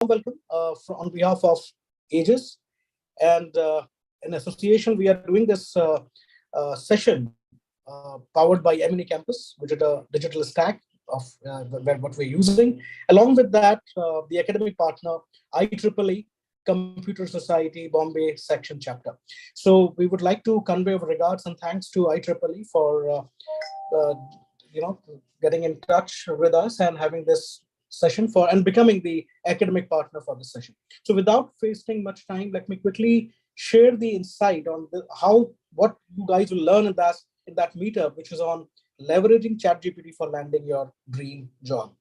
welcome on behalf of Aegis, and in association, we are doing this session powered by M&E Campus, which is a digital stack of what we're using. Along with that, the academic partner, IEEE, Computer Society, Bombay Section Chapter. So we would like to convey our regards and thanks to IEEE for getting in touch with us and having this session and becoming the academic partner for this session. So without wasting much time, let me quickly share the insight on what you guys will learn in that meetup, which is on leveraging ChatGPT for landing your dream job.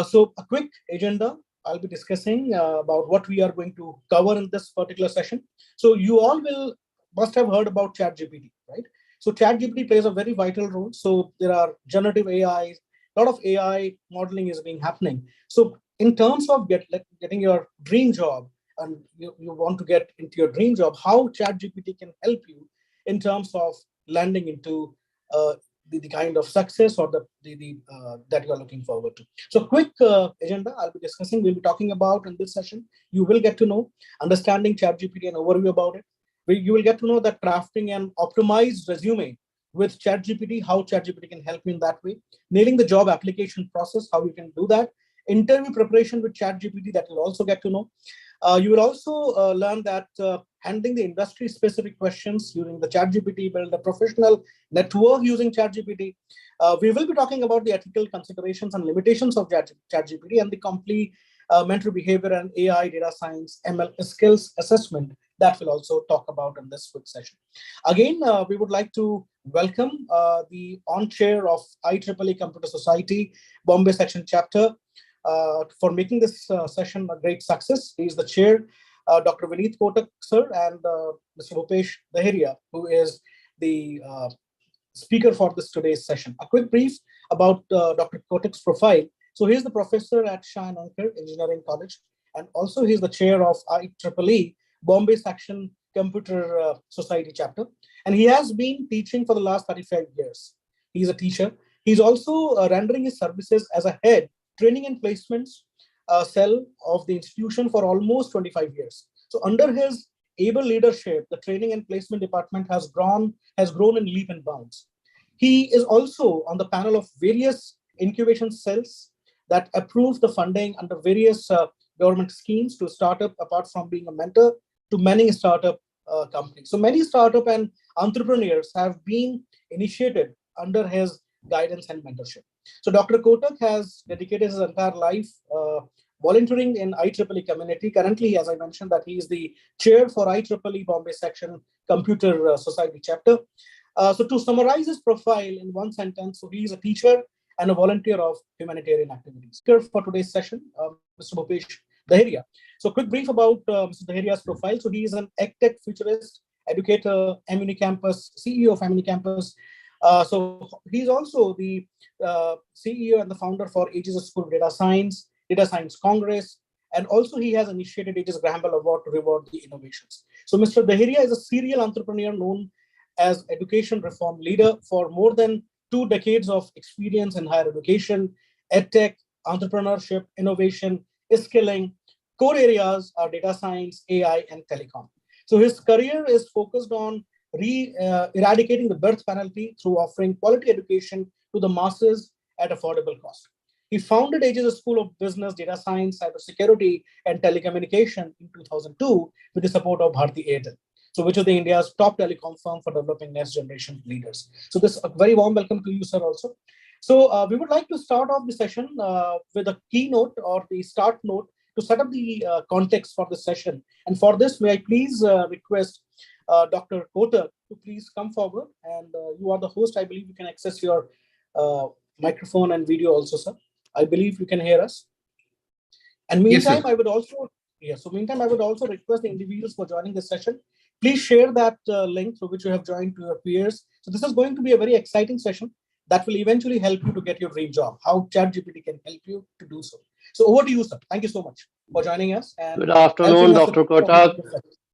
So a quick agenda. I'll be discussing about what we are going to cover in this particular session. So you all must have heard about ChatGPT, right? So ChatGPT plays a very vital role. So there are generative AI, a lot of AI modeling is being happening. So in terms of getting your dream job, and you want to get into your dream job, how ChatGPT can help you in terms of landing into the kind of success or that you are looking forward to. So quick agenda I'll be discussing, we'll be talking about in this session. You will get to know understanding ChatGPT and overview about it. You will get to know that crafting an optimized resume with ChatGPT, how ChatGPT can help you in that way. Nailing the job application process, how you can do that. Interview preparation with ChatGPT, that you'll also get to know. You will also learn that handling the industry-specific questions using the ChatGPT, build a professional network using ChatGPT. We will be talking about the ethical considerations and limitations of ChatGPT and the complementary behavior and AI, data science, ML skills assessment that we'll also talk about in this quick session. Again, we would like to welcome the on-chair of IEEE Computer Society, Bombay Section Chapter, for making this session a great success. He is the chair, Dr. Vineet Kotak, sir, and Mr. Bhupesh Dahiria, who is the speaker for today's session. A quick brief about Dr. Kotak's profile. So he's the professor at Shah and Anchor Engineering College, and also he's the chair of IEEE Bombay Section Computer Society Chapter. And he has been teaching for the last 35 years. He's a teacher. He's also rendering his services as a head training and placements cell of the institution for almost 25 years. So under his able leadership, the training and placement department has grown in leap and bounds. He is also on the panel of various incubation cells that approve the funding under various government schemes to startup, apart from being a mentor to many startup companies. So many startup and entrepreneurs have been initiated under his guidance and mentorship. So Dr. Kotak has dedicated his entire life volunteering in IEEE community. Currently, as I mentioned, that he is the chair for IEEE Bombay Section Computer Society Chapter. So to summarize his profile in one sentence, so he is a teacher and a volunteer of humanitarian activities. Here for today's session, Mr. Bhupesh Dahiria. So quick brief about Mr. Dahiria's profile. So he is an EdTech futurist, educator, M&E Campus, CEO of M&E Campus. So he's also the CEO and the founder for Aegis School of Data Science Congress, and also he has initiated Aegis Graham Bell Award to reward the innovations. So Mr. Dahiria is a serial entrepreneur known as education reform leader for more than 2 decades of experience in higher education, EdTech, entrepreneurship, innovation, skilling. Core areas are data science, AI, and telecom. So his career is focused on eradicating the birth penalty through offering quality education to the masses at affordable cost. He founded Aegis School of Business, Data Science, Cybersecurity, and Telecommunication in 2002 with the support of Bharti Airtel, so which is India's top telecom firm for developing next generation leaders. So this a very warm welcome to you, sir, also. So we would like to start off the session with a keynote or the start note to set up the context for the session. And for this, may I please request Dr. Kotak to please come forward, and you are the host. I believe you can access your microphone and video also, sir. I believe you can hear us. And meantime, yes, I would also request the individuals for joining this session. Please share that link through which you have joined to your peers. So this is going to be a very exciting session that will eventually help you to get your dream job, how ChatGPT can help you to do so. So over to you, sir. Thank you so much for joining us. And good afternoon, Dr. Kotak.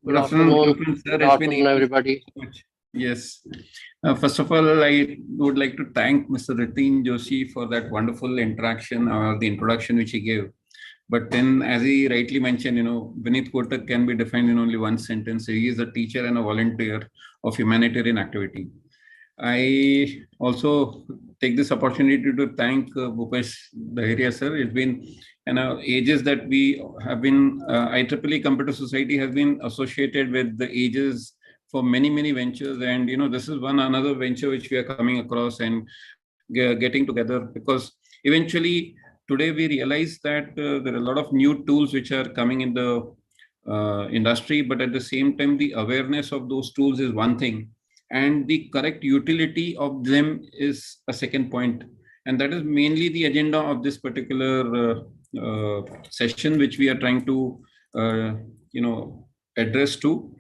Good afternoon, sir. Everybody. Yes. First of all, I would like to thank Mr. Ritin Joshi for that wonderful interaction or the introduction which he gave. But then, as he rightly mentioned, Vineet Kotak can be defined in only one sentence. He is a teacher and a volunteer of humanitarian activity. I also take this opportunity to thank Bhupesh Dahiria sir. It's been ages that we have been, IEEE Computer Society has been associated with the ages for many ventures. And, this is another venture which we are coming across and getting together, because eventually today we realize that there are a lot of new tools which are coming in the industry, but at the same time, the awareness of those tools is one thing, and the correct utility of them is a second point. And that is mainly the agenda of this particular session, which we are trying to, address to.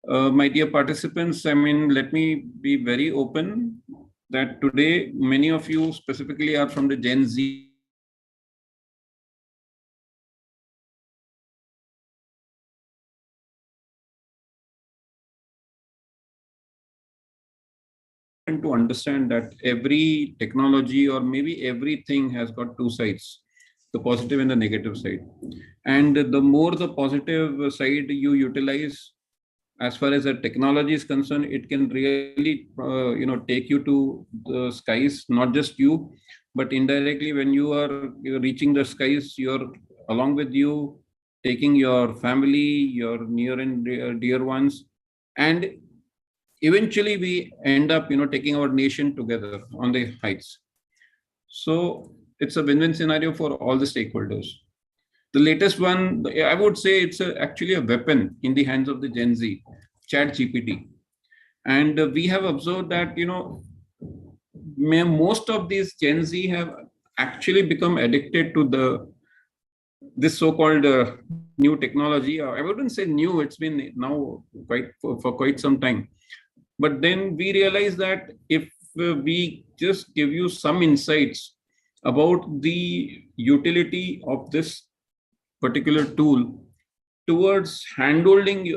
My dear participants, let me be very open that today, many of you specifically are from the Gen Z. To understand that every technology or maybe everything has got two sides, the positive and the negative side. And the more the positive side you utilize, as far as the technology is concerned, it can really, take you to the skies, not just you, but indirectly when you're reaching the skies, you're along with you, taking your family, your near and dear ones. And eventually we end up, taking our nation together on the heights. So it's a win-win scenario for all the stakeholders. The latest one, I would say it's actually a weapon in the hands of the Gen Z, Chat GPT. And we have observed that, most of these Gen Z have actually become addicted to this so-called new technology. I wouldn't say new, it's been now for quite some time. But then we realize that if we just give you some insights about the utility of this particular tool towards handholding you,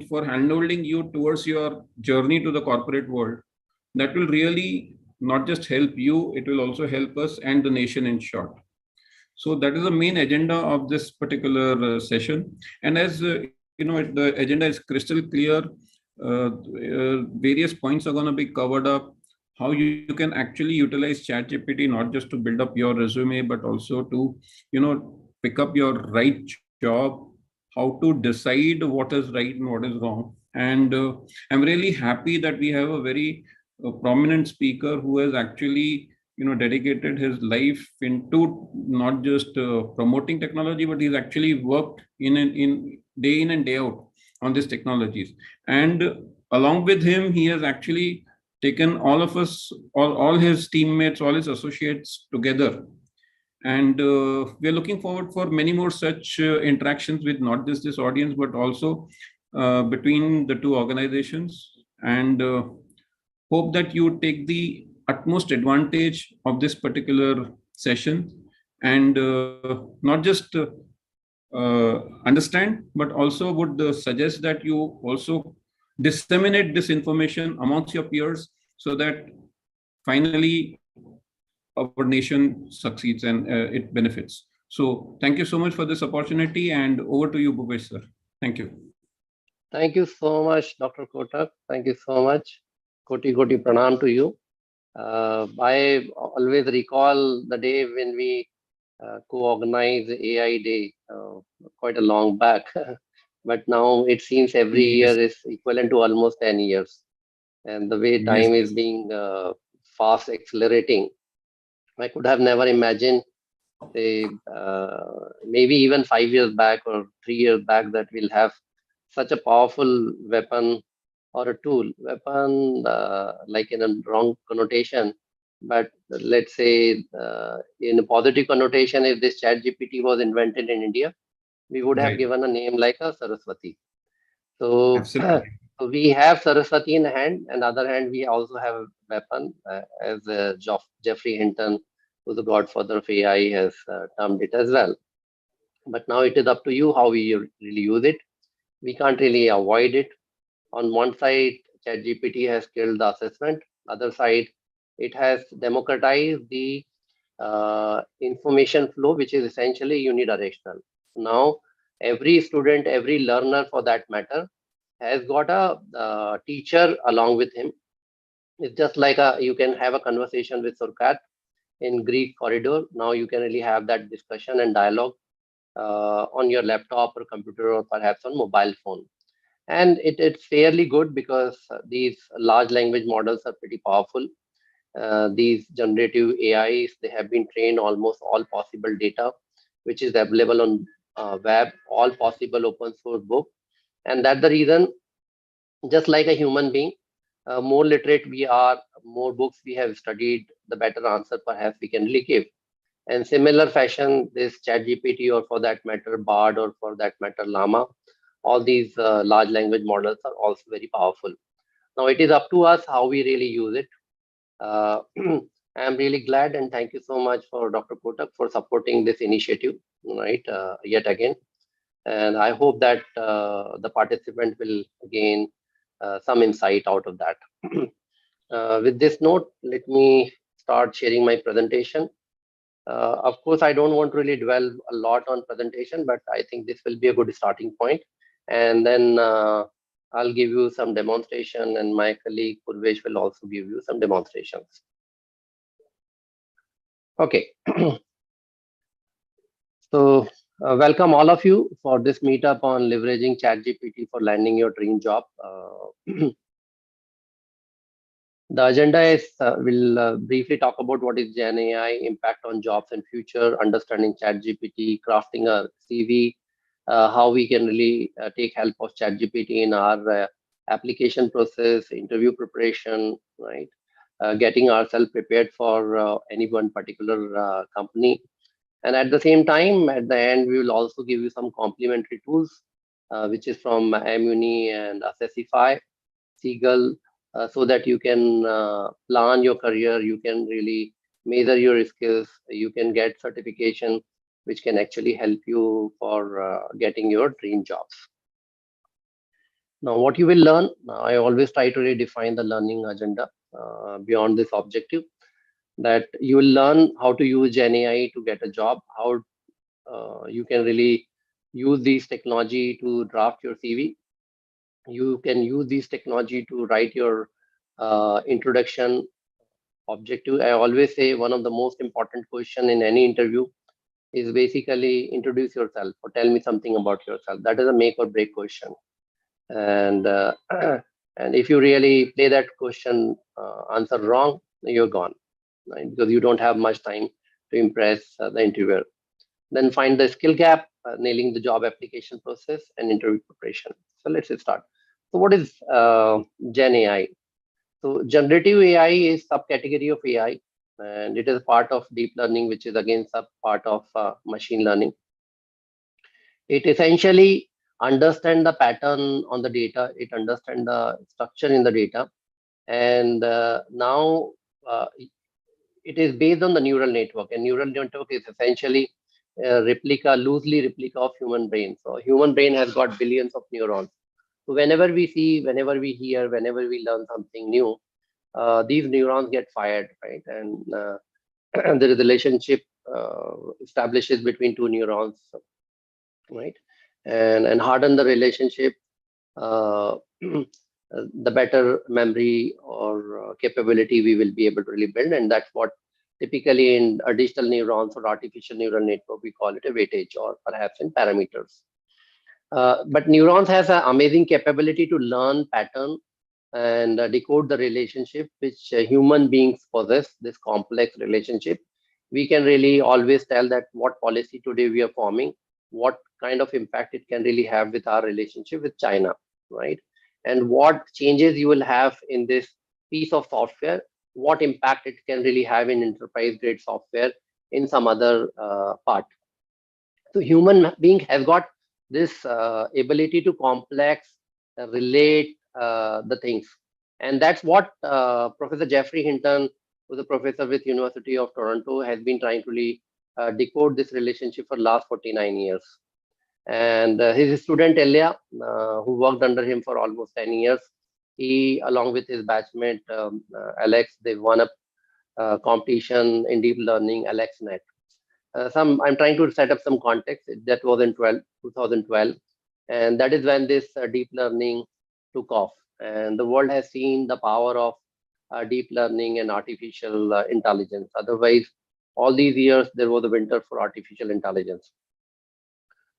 for handholding you towards your journey to the corporate world, that will really not just help you, it will also help us and the nation in short. So that is the main agenda of this particular session. And as the agenda is crystal clear. Various points are going to be covered up. How you can actually utilize ChatGPT not just to build up your resume, but also to, pick up your right job. How to decide what is right and what is wrong. And I'm really happy that we have a very prominent speaker who has actually, dedicated his life into not just promoting technology, but he's actually worked in day in and day out on these technologies. And along with him, he has actually taken all of us, all his teammates, all his associates together. And we're looking forward for many more such interactions with not just this audience, but also between the two organizations. And hope that you take the utmost advantage of this particular session and not just understand, but also would suggest that you also disseminate this information amongst your peers so that finally our nation succeeds and it benefits. So thank you so much for this opportunity, and over to you, Bhupesh sir. Thank you. Thank you so much, Dr. Kotak. Thank you so much. Koti pranam to you. I always recall the day when we co-organized AI Day quite a long back. But now it seems every year is equivalent to almost 10 years. And the way time is being fast accelerating, I could have never imagined, say, maybe even 5 years back or 3 years back, that we'll have such a powerful weapon or a tool. Weapon, like in a wrong connotation, but let's say in a positive connotation, if this Chat GPT was invented in India, we would have given a name like a Saraswati. So, so we have Saraswati in hand, and other hand, we also have a weapon, as Geoffrey Hinton, who's the godfather of AI, has termed it as well. But now it is up to you how we really use it. We can't really avoid it. On one side, ChatGPT has killed the assessment. Other side, it has democratized the information flow, which is essentially unidirectional. Now, every student, every learner for that matter, has got a teacher along with him. It's just like you can have a conversation with Surkat in Greek corridor. Now you can really have that discussion and dialogue on your laptop or computer or perhaps on mobile phone. And it's fairly good because these large language models are pretty powerful. These generative AIs, they have been trained almost all possible data, which is available on web, all possible open source book. And that's the reason, just like a human being, more literate we are, more books we have studied, the better answer perhaps we can really give. And similar fashion, this Chat GPT, or for that matter, Bard, or for that matter, Llama, all these large language models are also very powerful. Now it is up to us how we really use it. Uh, I'm really glad, and thank you so much for Dr. Kotak for supporting this initiative, right? Yet again, and I hope that the participant will gain some insight out of that. With this note, let me start sharing my presentation. Of course, I don't want to really dwell a lot on presentation, but I think this will be a good starting point. And then I'll give you some demonstration, and my colleague Purvesh will also give you some demonstrations. Okay. So welcome all of you for this meetup on leveraging ChatGPT for landing your dream job. The agenda is we'll briefly talk about what is Gen AI, impact on jobs and future, understanding ChatGPT, crafting a CV, how we can really take help of ChatGPT in our application process, interview preparation, right? Getting ourselves prepared for any one particular company. And at the same time, at the end, we will also give you some complementary tools, which is from Amuni and Assessify, Seagull, so that you can plan your career, you can really measure your skills, you can get certification, which can actually help you for getting your dream jobs. Now, what you will learn, I always try to redefine the learning agenda beyond this objective, that you will learn how to use Gen AI to get a job, how you can really use these technology to draft your CV. You can use this technology to write your introduction objective. I always say one of the most important question in any interview is basically introduce yourself or tell me something about yourself. That is a make or break question. And and if you really play that question answer wrong, you're gone, right? Because you don't have much time to impress the interviewer. Then find the skill gap, nailing the job application process and interview preparation. So let's start. So what is Gen AI? So generative AI is subcategory of AI, and it is part of deep learning, which is again sub part of machine learning. It essentially understand the pattern on the data, it understand the structure in the data, and now it is based on the neural network, and neural network is essentially a replica, loosely replica of human brain. So human brain has got billions of neurons. So whenever we see, whenever we hear, whenever we learn something new, these neurons get fired, right? And the relationship establishes between two neurons, right? And harden the relationship, uh, the better memory or capability we will be able to really build. And that's what typically in digital neurons or artificial neural network, we call it a weightage, or perhaps in parameters. But neurons has an amazing capability to learn pattern and decode the relationship which human beings possess, this complex relationship. We can really always tell that what policy today we are forming, what kind of impact it can really have with our relationship with China, right? And what changes you will have in this piece of software, what impact it can really have in enterprise grade software in some other part. So human being has got this ability to complex, relate the things. And that's what Professor Jeffrey Hinton, who's a professor with University of Toronto, has been trying to really, decode this relationship for last 49 years. And his student Elia, who worked under him for almost 10 years, he, along with his batchmate Alex, they won a competition in deep learning, AlexNet. I'm trying to set up some context. That was in 2012, and that is when this deep learning took off. And the world has seen the power of deep learning and artificial intelligence. Otherwise, all these years there was a winter for artificial intelligence.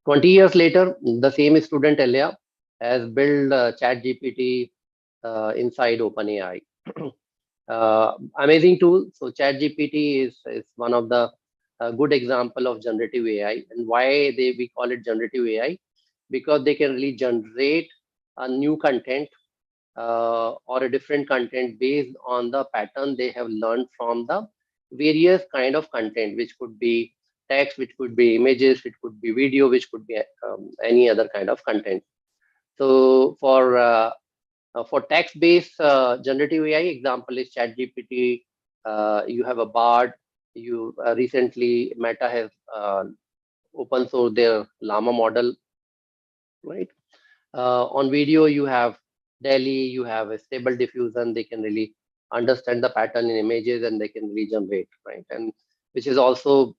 20 years later, the same student Elia has built Chat GPT inside OpenAI. Amazing tool. So Chat GPT is one of the good example of generative AI. And why we call it generative AI? Because they can really generate a new content or a different content based on the pattern they have learned from the various kind of content, which could be text, which could be images, which could be video, which could be any other kind of content. So for text-based generative AI, example is ChatGPT. You have a Bard. You recently Meta has open sourced their Llama model, right? On video, you have Delhi. You have a stable diffusion. They can really understand the pattern in images and they can really generate, right? And which is also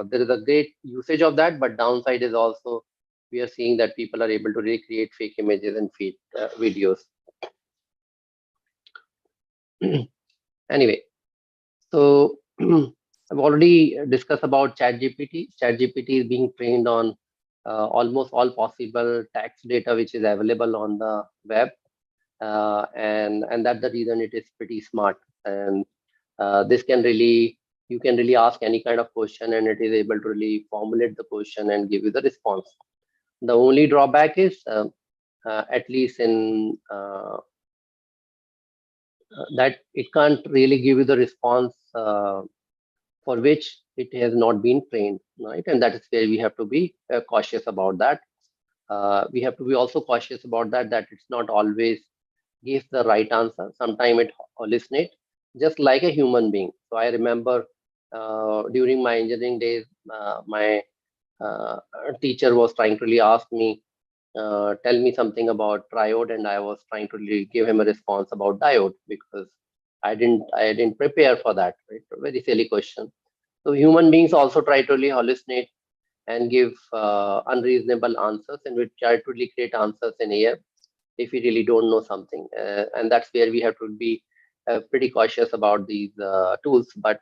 there is a great usage of that, but downside is also we are seeing that people are able to recreate fake images and fake videos. Anyway, so I've already discussed about ChatGPT. ChatGPT is being trained on almost all possible text data which is available on the web, and that's the reason it is pretty smart. And this can really you can really ask any kind of question, and it is able to really formulate the question and give you the response. The only drawback is at least in that it can't really give you the response for which it has not been trained, right? And that is where we have to be cautious about that. We have to be also cautious about that it's not always gives the right answer. Sometimes it hallucinates, just like a human being. So I remember during my engineering days, my teacher was trying to really ask me, tell me something about triode, and I was trying to really give him a response about diode because I didn't prepare for that. Right? A very silly question. So human beings also try to really hallucinate and give unreasonable answers, and we try to really create answers in air if we really don't know something. And that's where we have to be pretty cautious about these tools. But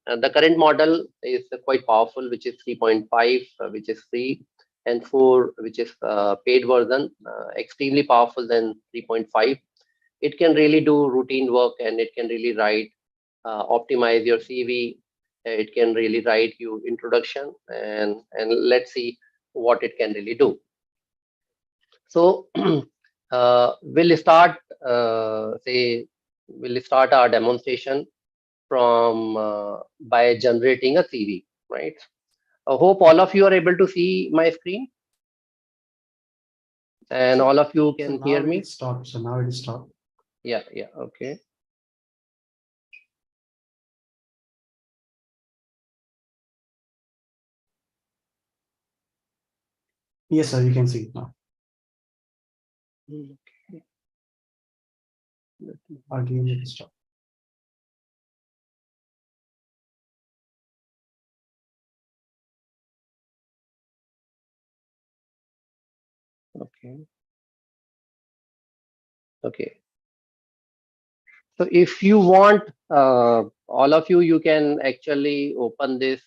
the current model is quite powerful, which is 3.5, which is free, and 4, which is paid version, extremely powerful than 3.5. It can really do routine work, and it can really write, optimize your CV. It can really write you introduction, and let's see what it can really do. So we'll start our demonstration from by generating a CV, right? I hope all of you are able to see my screen, and all of you can hear me. Stop. So now it is stopped. Yeah, okay. Yes, sir, you can see it now. Okay. Again, it is stopped. Okay. So if you want, all of you can actually open this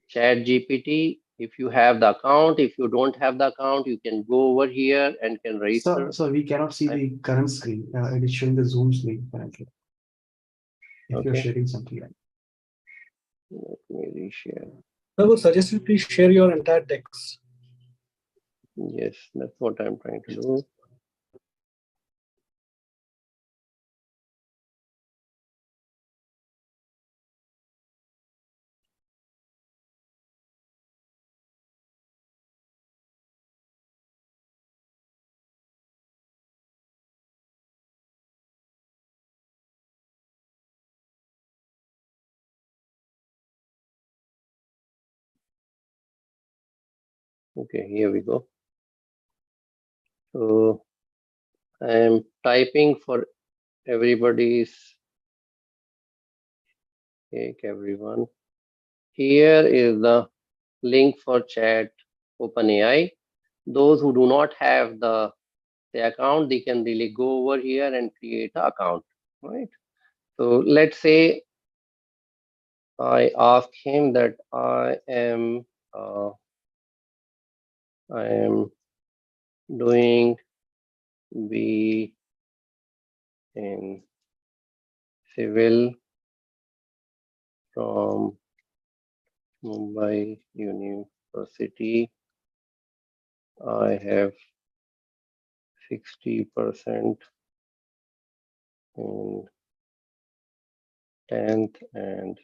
Chat GPT. If you have the account, if you don't have the account, you can go over here and can register. So we cannot see the current screen. It is showing the Zoom screen currently. If you're sharing something. Let me reshare. I would suggest you please share your entire text. Yes, that's what I'm trying to do. Okay, here we go. So I am typing for everybody's Take everyone. Here is the link for chat OpenAI. Those who do not have the account, they can really go over here and create an account, right? So let's say I ask him that I am doing B in civil from Mumbai University. I have 60% in 10th and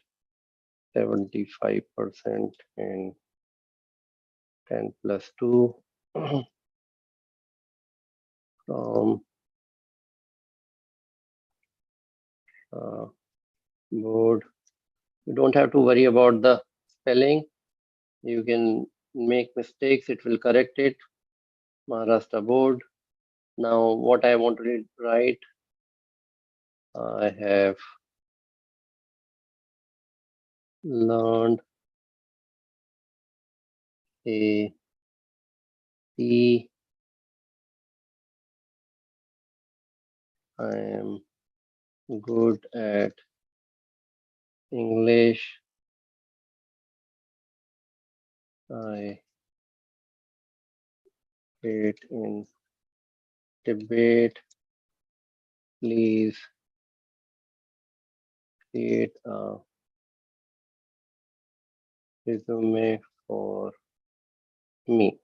75% in 10+2 from board. You don't have to worry about the spelling. You can make mistakes, it will correct it. Maharashtra board. Now what I want to write, I have learned a C. I am good at English. I participate in debate. Please create a resume for me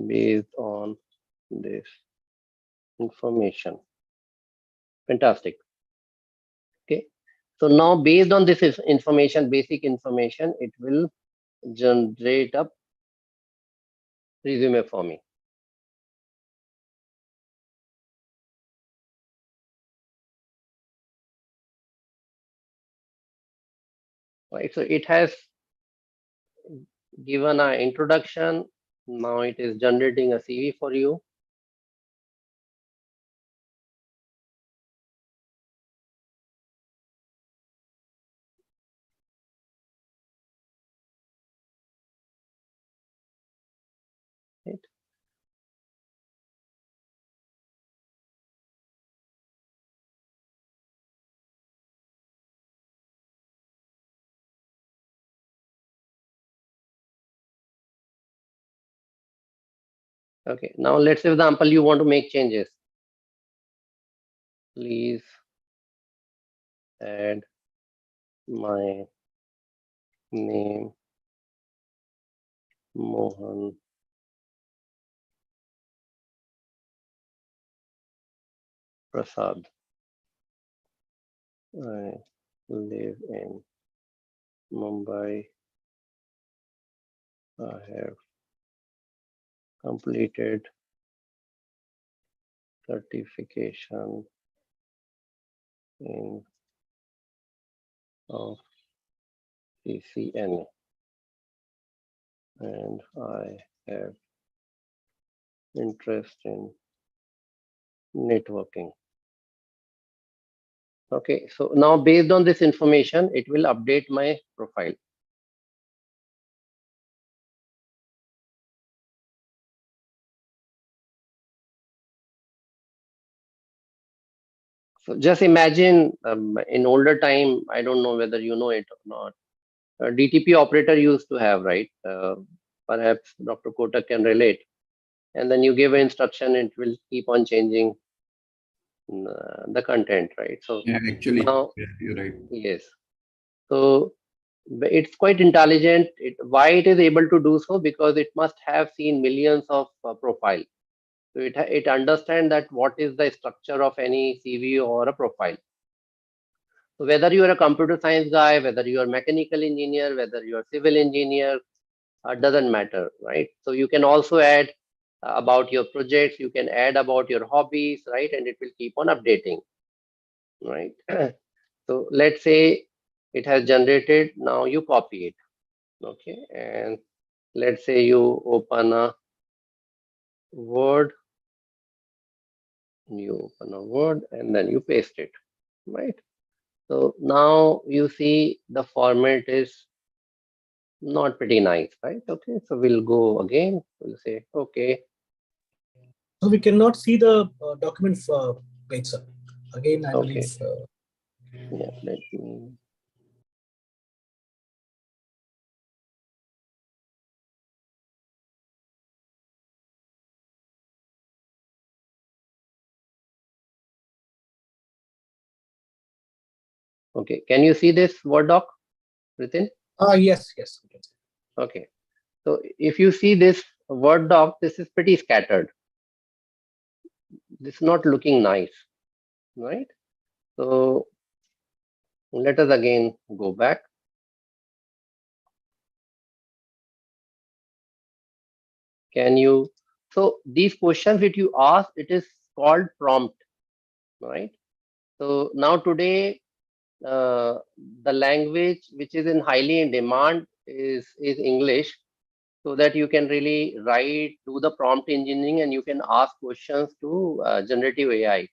based on this information. Fantastic. Okay. So now based on this information, basic information, it will generate a resume for me. Right. So it has given an introduction. Now it is generating a CV for you. Right. Okay. Now let's say example you want to make changes. Please add my name Mohan Prasad. I live in Mumbai. I have completed certification in of CCNA and I have interest in networking. Okay, so now based on this information, it will update my profile. So just imagine in older time, I don't know whether you know it or not, DTP operator used to have, right? Perhaps Dr. Kotak can relate. And then you give an instruction, it will keep on changing the content, right? So Yeah, actually, now, yeah, you're right. yes. So it's quite intelligent. Why it is able to do so? Because it must have seen millions of profiles. So it understands that what is the structure of any CV or a profile. So whether you are a computer science guy, whether you are mechanical engineer, whether you are civil engineer, doesn't matter, right? So you can also add about your projects, you can add about your hobbies, right? And it will keep on updating, right? So let's say it has generated, now you copy it, okay? And let's say you open a Word, and then you paste it, right? So now you see the format is not pretty nice, right? Okay, so we'll go again. We'll say, okay. So we cannot see the document page, sir. Again, I Okay. believe. Yeah, let me. Okay, can you see this Word doc, Ritin? Yes, yes. We can see. Okay, so if you see this Word doc, this is pretty scattered. This is not looking nice, right? So let us again go back. Can you, so these questions that you ask, it is called prompt, right? So now today, the language which is in highly in demand is English, so that you can really write, do the prompt engineering, and you can ask questions to generative AI,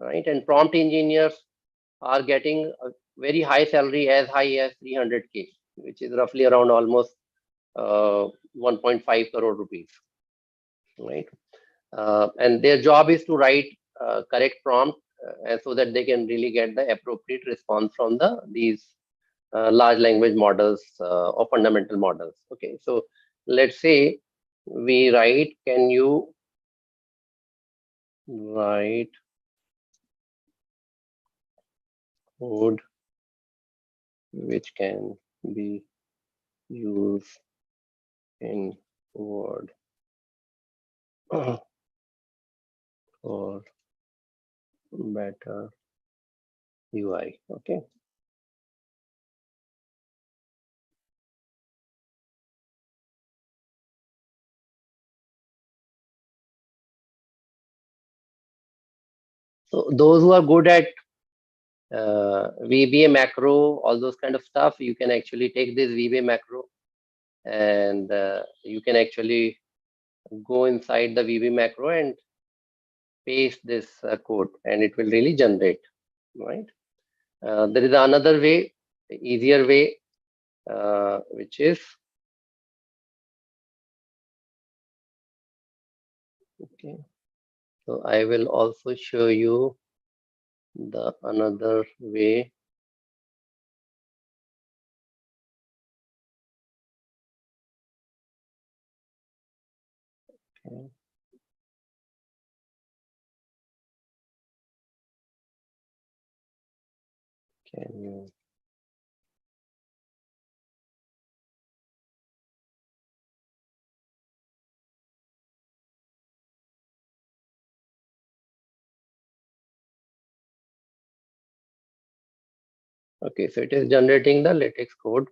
right? And prompt engineers are getting a very high salary, as high as 300K, which is roughly around almost 1.5 crore rupees, right? And their job is to write correct prompt, so that they can really get the appropriate response from these large language models or fundamental models. Okay, so let's say we write, can you write code which can be used in Word for better UI. Okay. So those who are good at VBA macro, all those kind of stuff, you can actually take this VBA macro, and you can actually go inside the VB macro and paste this code, and it will really generate, right? There is another way, easier way, which is, okay, so I will also show you the another way. Okay. Can you, okay, so it is generating the latex code.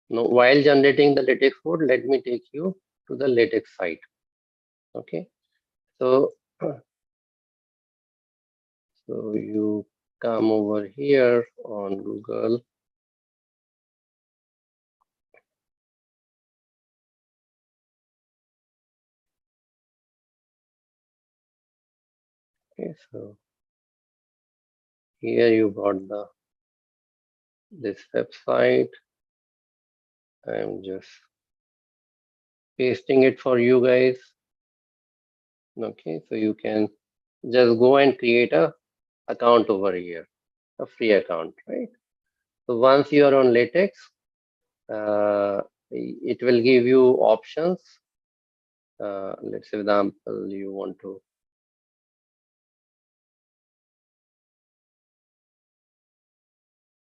Now, while generating the latex code, let me take you to the latex site. Okay, so so you come over here on Google. Okay, so here you got this website. I'm just pasting it for you guys. Okay, so you can just go and create a account over here, a free account, right? So once you are on Latex, it will give you options. Let's say, for example, you want to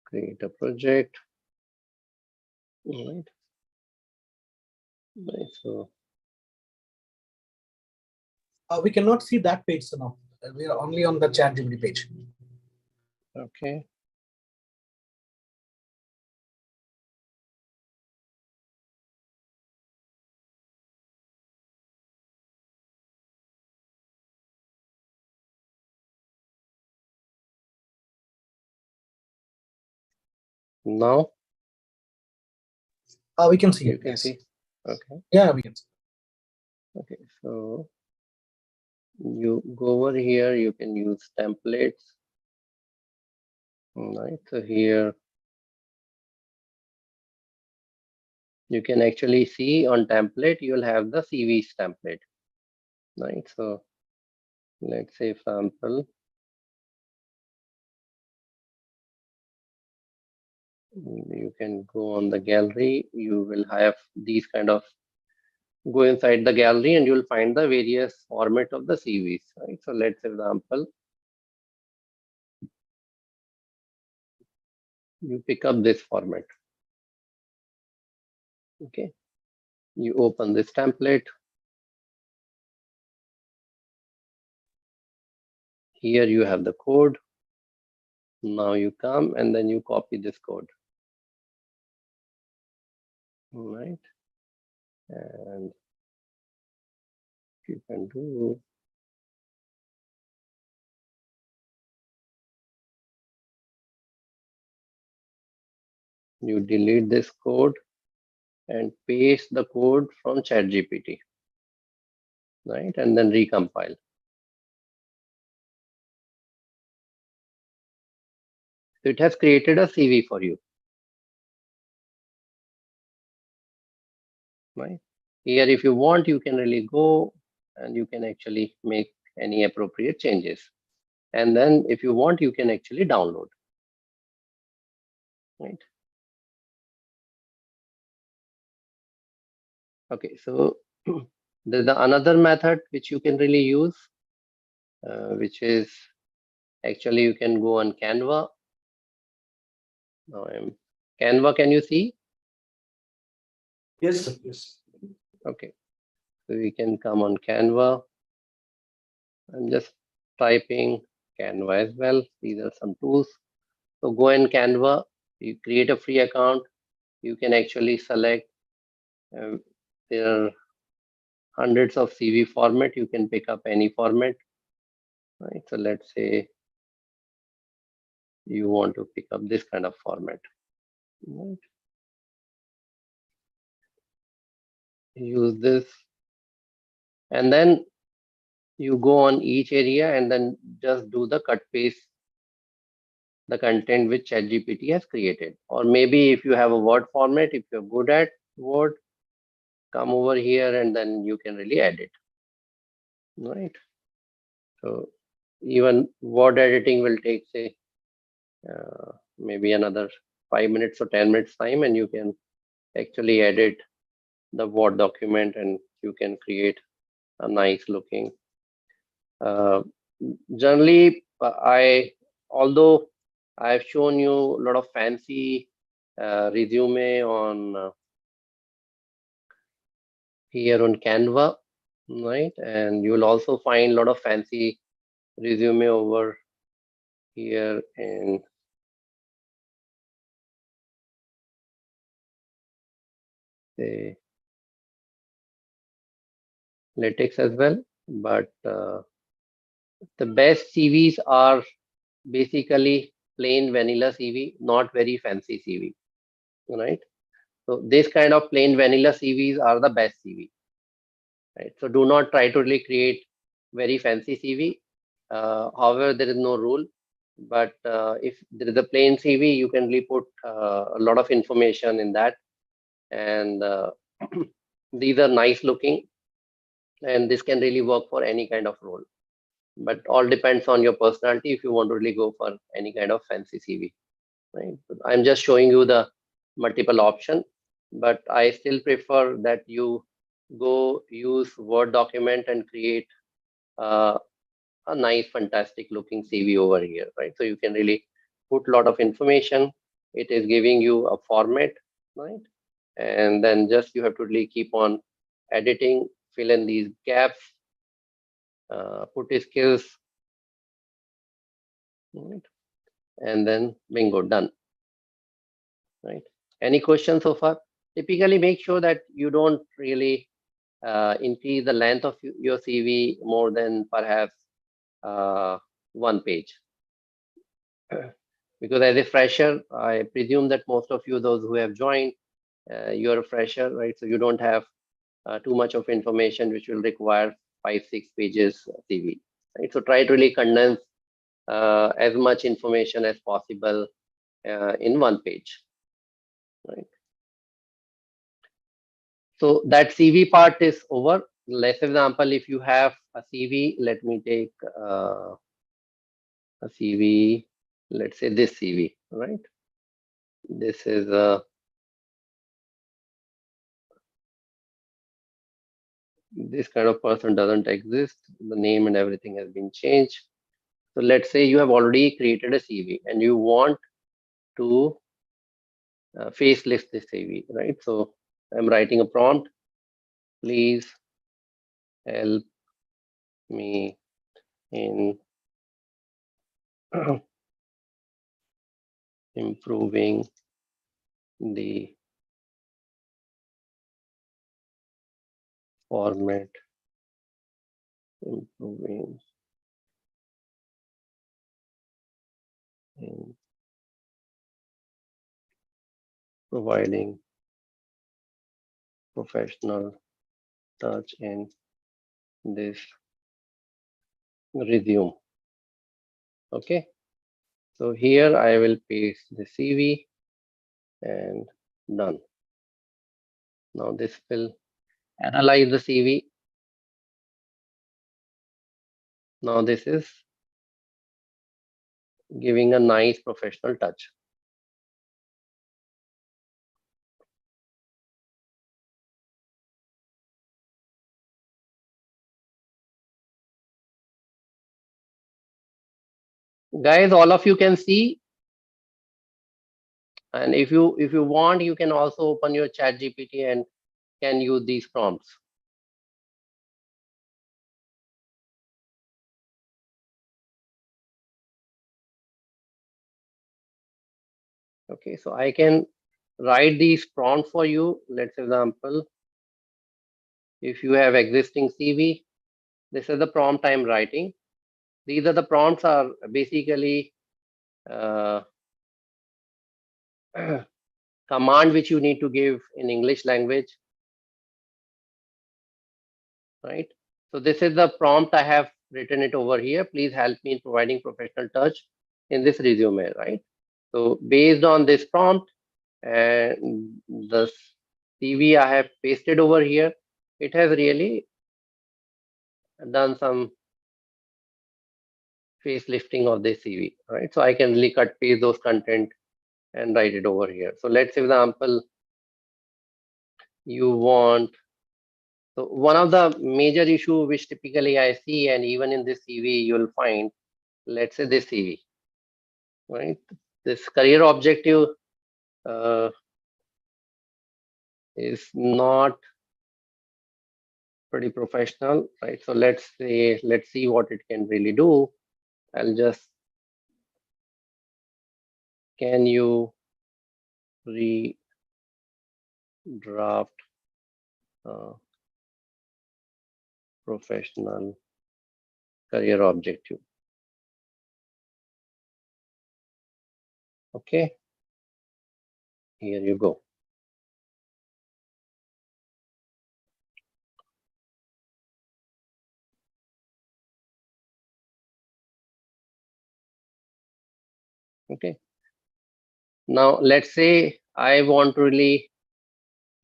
create a project, right? Right, so We cannot see that page, so now we are only on the Chat GPT page. okay. Now We can see you it. can Yes. see. Okay. Yeah, we can see. Okay, so you go over here, you can use templates. Right. So here you can actually see on template, you will have the CVs template. Right. So let's say sample. You can go on the gallery. You will have these kind of, go inside the gallery and you will find the various format of the CVs. Right. So let's example, you pick up this format. Okay. You open this template. Here you have the code. Now you come and then you copy this code. All right. And you can do, you delete this code and paste the code from Chat GPT, right? And then recompile. So it has created a CV for you, right? Here, if you want, you can really go and you can actually make any appropriate changes. And then if you want, you can actually download, right? Okay, so there's another method which you can really use, which is actually you can go on Canva. Now I'm Canva, can you see? Yes, sir. Yes. Okay, so we can come on Canva. I'm just typing Canva as well. These are some tools. So go in Canva, you create a free account. You can actually select, there are hundreds of CV format. You can pick up any format, right? So let's say you want to pick up this kind of format, right? Use this, and then you go on each area and then just do the cut paste the content which ChatGPT has created. Or maybe if you have a Word format, if you're good at Word, come over here and then you can really edit, right? So even Word editing will take, say, maybe another 5 minutes or 10 minutes time, and you can actually edit the Word document and you can create a nice looking. Generally, although I've shown you a lot of fancy resume on here on Canva, right? And you will also find a lot of fancy resume over here in say Latex as well. But the best CVs are basically plain vanilla CV, not very fancy CV, right? So this kind of plain vanilla CVs are the best CV, right? So do not try to really create very fancy CV. However, there is no rule, but if there is a plain CV, you can really put a lot of information in that, and these are nice looking, and this can really work for any kind of role. But all depends on your personality if you want to really go for any kind of fancy CV, right? I'm just showing you the multiple option, but I still prefer that you go use Word document and create a nice, fantastic looking CV over here, right? So you can really put a lot of information. It is giving you a format, right? And then just you have to really keep on editing, fill in these gaps, put the skills, right? And then bingo, done, right? Any questions so far? Typically, make sure that you don't really increase the length of your CV more than perhaps one page. Because as a fresher, I presume that most of you, those who have joined, you're a fresher, right? So you don't have too much of information which will require 5-6 pages CV, right? So try to really condense as much information as possible in one page, right? So that CV part is over. Let's example, if you have a CV, let me take a CV, let's say this CV, right? This is this kind of person doesn't exist. The name and everything has been changed. So let's say you have already created a CV and you want to facelift this CV, right? So I'm writing a prompt. Please help me in improving the format, improving in providing professional touch in this resume. Okay, so here I will paste the CV and done. Now this will analyze the CV. Now this is giving a nice professional touch. Guys, all of you can see, and if you want, you can also open your Chat GPT and can use these prompts. Okay, so I can write these prompts for you. Let's example, if you have existing CV, this is the prompt I'm writing. These are the prompts are basically command which you need to give in English language, right? So this is the prompt I have written it over here. Please help me in providing professional touch in this resume, right? So based on this prompt and the CV I have pasted over here, it has really done some facelifting of the CV, right? So I can really cut paste those content and write it over here. So let's example, you want, so one of the major issue which typically I see, and even in this CV you'll find, let's say this CV, right? This career objective is not pretty professional, right? So let's see what it can really do. I'll just, can you redraft professional career objective? Okay, here you go. Okay, now let's say I want to really,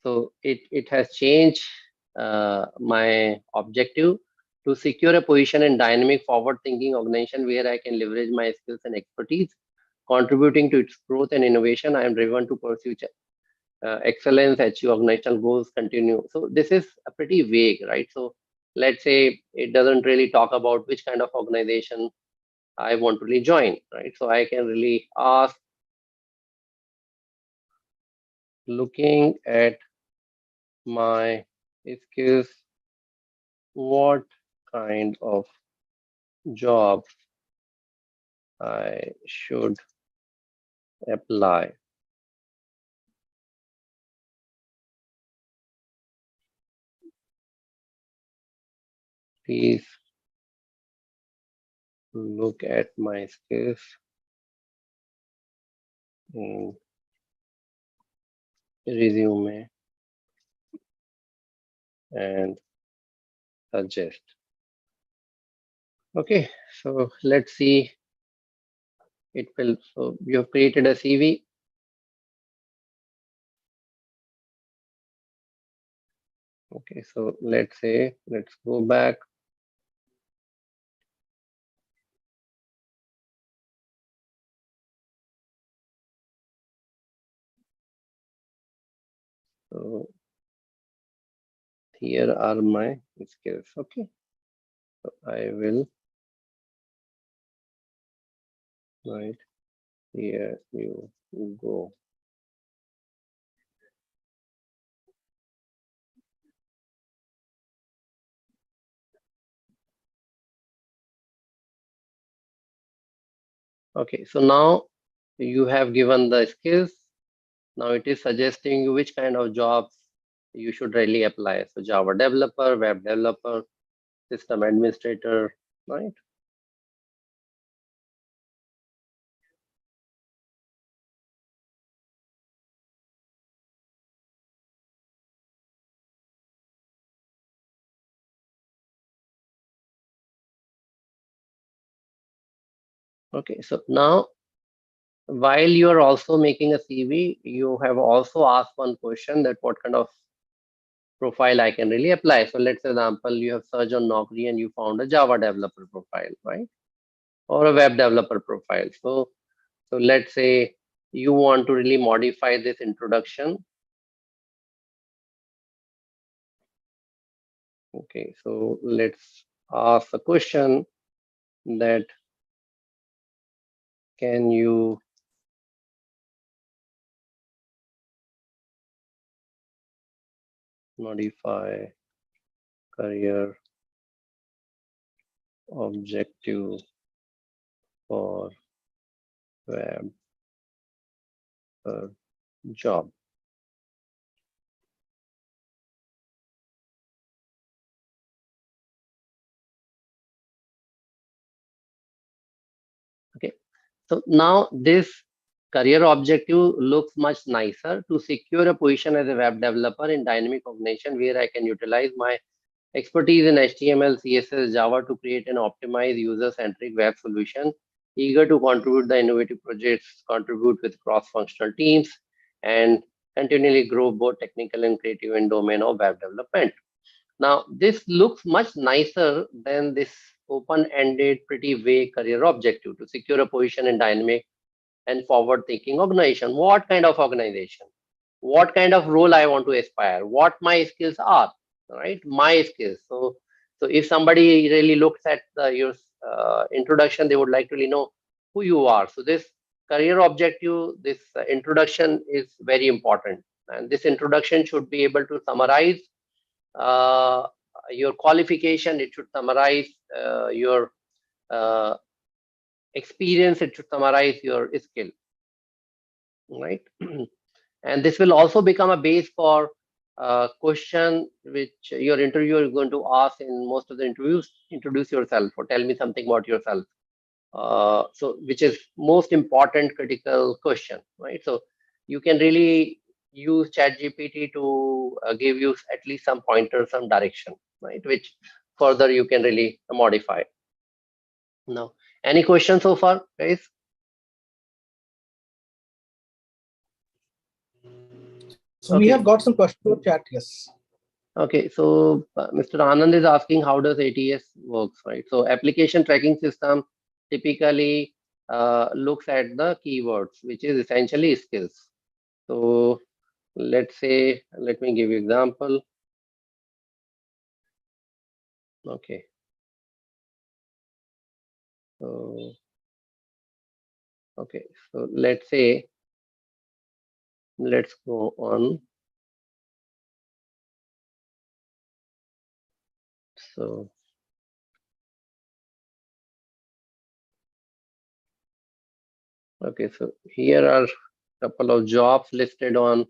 so it has changed my objective to secure a position in dynamic forward thinking organization where I can leverage my skills and expertise, contributing to its growth and innovation. I am driven to pursue excellence, achieve organizational goals, continue. So this is a pretty vague, right? So let's say it doesn't really talk about which kind of organization I want to really join, right? So I can really ask, looking at my skills, what kind of job I should apply? Please look at my skills in resume and suggest. Okay, so let's see it will, so you have created a CV. Okay, so let's say, let's go back. So here are my skills. Okay, so I will write, here you go. Okay, so now you have given the skills. Now it is suggesting you which kind of jobs you should really apply. So Java developer, web developer, system administrator, right? Okay, so now while you are also making a CV, you have also asked one question, that what kind of profile I can really apply. So let's example, you have searched on Naukri and you found a Java developer profile, right? Or a web developer profile. So let's say you want to really modify this introduction. Okay, so let's ask a question that, can you modify career objective for web job? Okay, so now this career objective looks much nicer. To secure a position as a web developer in dynamic organization where I can utilize my expertise in HTML, CSS, Java to create an optimized user-centric web solution, eager to contribute the innovative projects, contribute with cross-functional teams, and continually grow both technical and creative in domain of web development. Now, this looks much nicer than this open-ended, pretty vague career objective to secure a position in dynamic and forward-thinking organization. What kind of organization? What kind of role I want to aspire? What my skills are, right? My skills. So if somebody really looks at your introduction, they would like to really know who you are. So this career objective, this introduction is very important, and this introduction should be able to summarize uh, your qualification. It should summarize your uh, experience. It should summarize your skill, right? And this will also become a base for question which your interviewer is going to ask in most of the interviews. Introduce yourself or tell me something about yourself. So which is most important critical question, right? So you can really use Chat GPT to give you at least some pointers, some direction, right? Which further you can really modify. Now, any questions so far, guys? So we have got some questions for chat. Yes. Okay, so Mr. Anand is asking how does ATS works, right? So application tracking system typically looks at the keywords, which is essentially skills. So let's say, let me give you example. Okay. So, okay, so let's say, let's go on. So, okay, so here are a couple of jobs listed on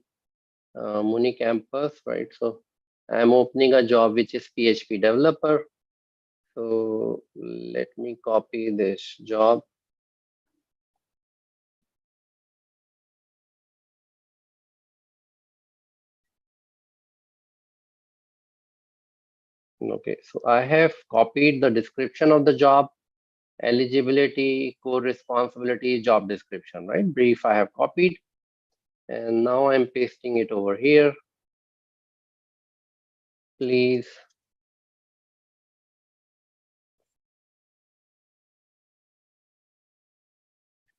Muni campus, right? So I'm opening a job which is PHP developer. So let me copy this job. Okay, so I have copied the description of the job. eligibility, core responsibility, job description, right? Brief I have copied, and now I'm pasting it over here. Please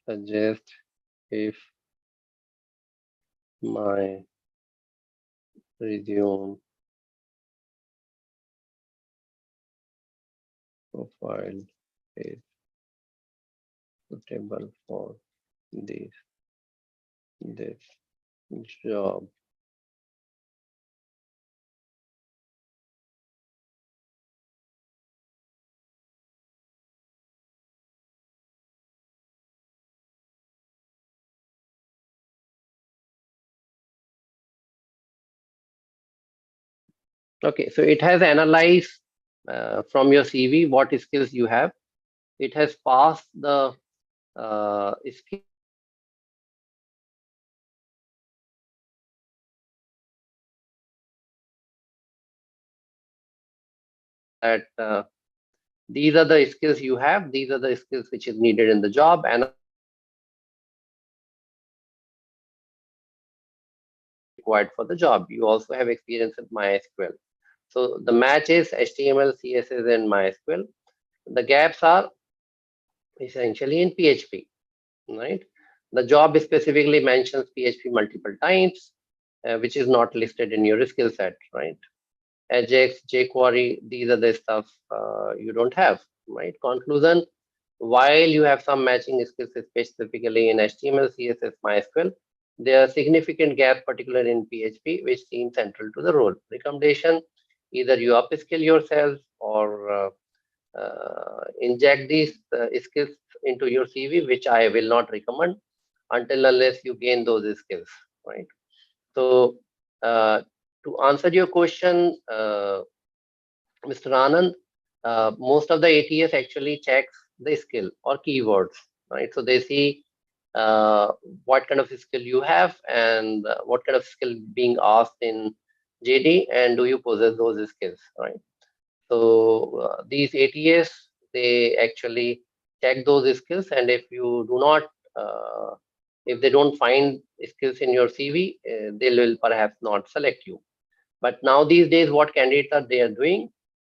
suggest if my resume profile is suitable for this job. Okay, so it has analyzed from your CV what skills you have. It has passed the skill that these are the skills you have, these are the skills which is needed in the job, and required for the job. You also have experience with MySQL. So the match is HTML, CSS, and MySQL. The gaps are essentially in PHP, right? The job specifically mentions PHP multiple times, which is not listed in your skill set, right? Ajax, jQuery, these are the stuff you don't have, right? Conclusion, while you have some matching skills specifically in HTML, CSS, MySQL, there are significant gaps, particularly in PHP, which seem central to the role. Recommendation, either you upskill yourself or inject these skills into your CV, which I will not recommend until unless you gain those skills, right? So to answer your question, Mr. Anand, most of the ATS actually checks the skill or keywords, right? So they see uh, what kind of skill you have and what kind of skill being asked in JD, and do you possess those skills, right? So these ATS, they actually check those skills, and if you do not, if they don't find skills in your CV, they will perhaps not select you. But now these days, what candidates are they are doing?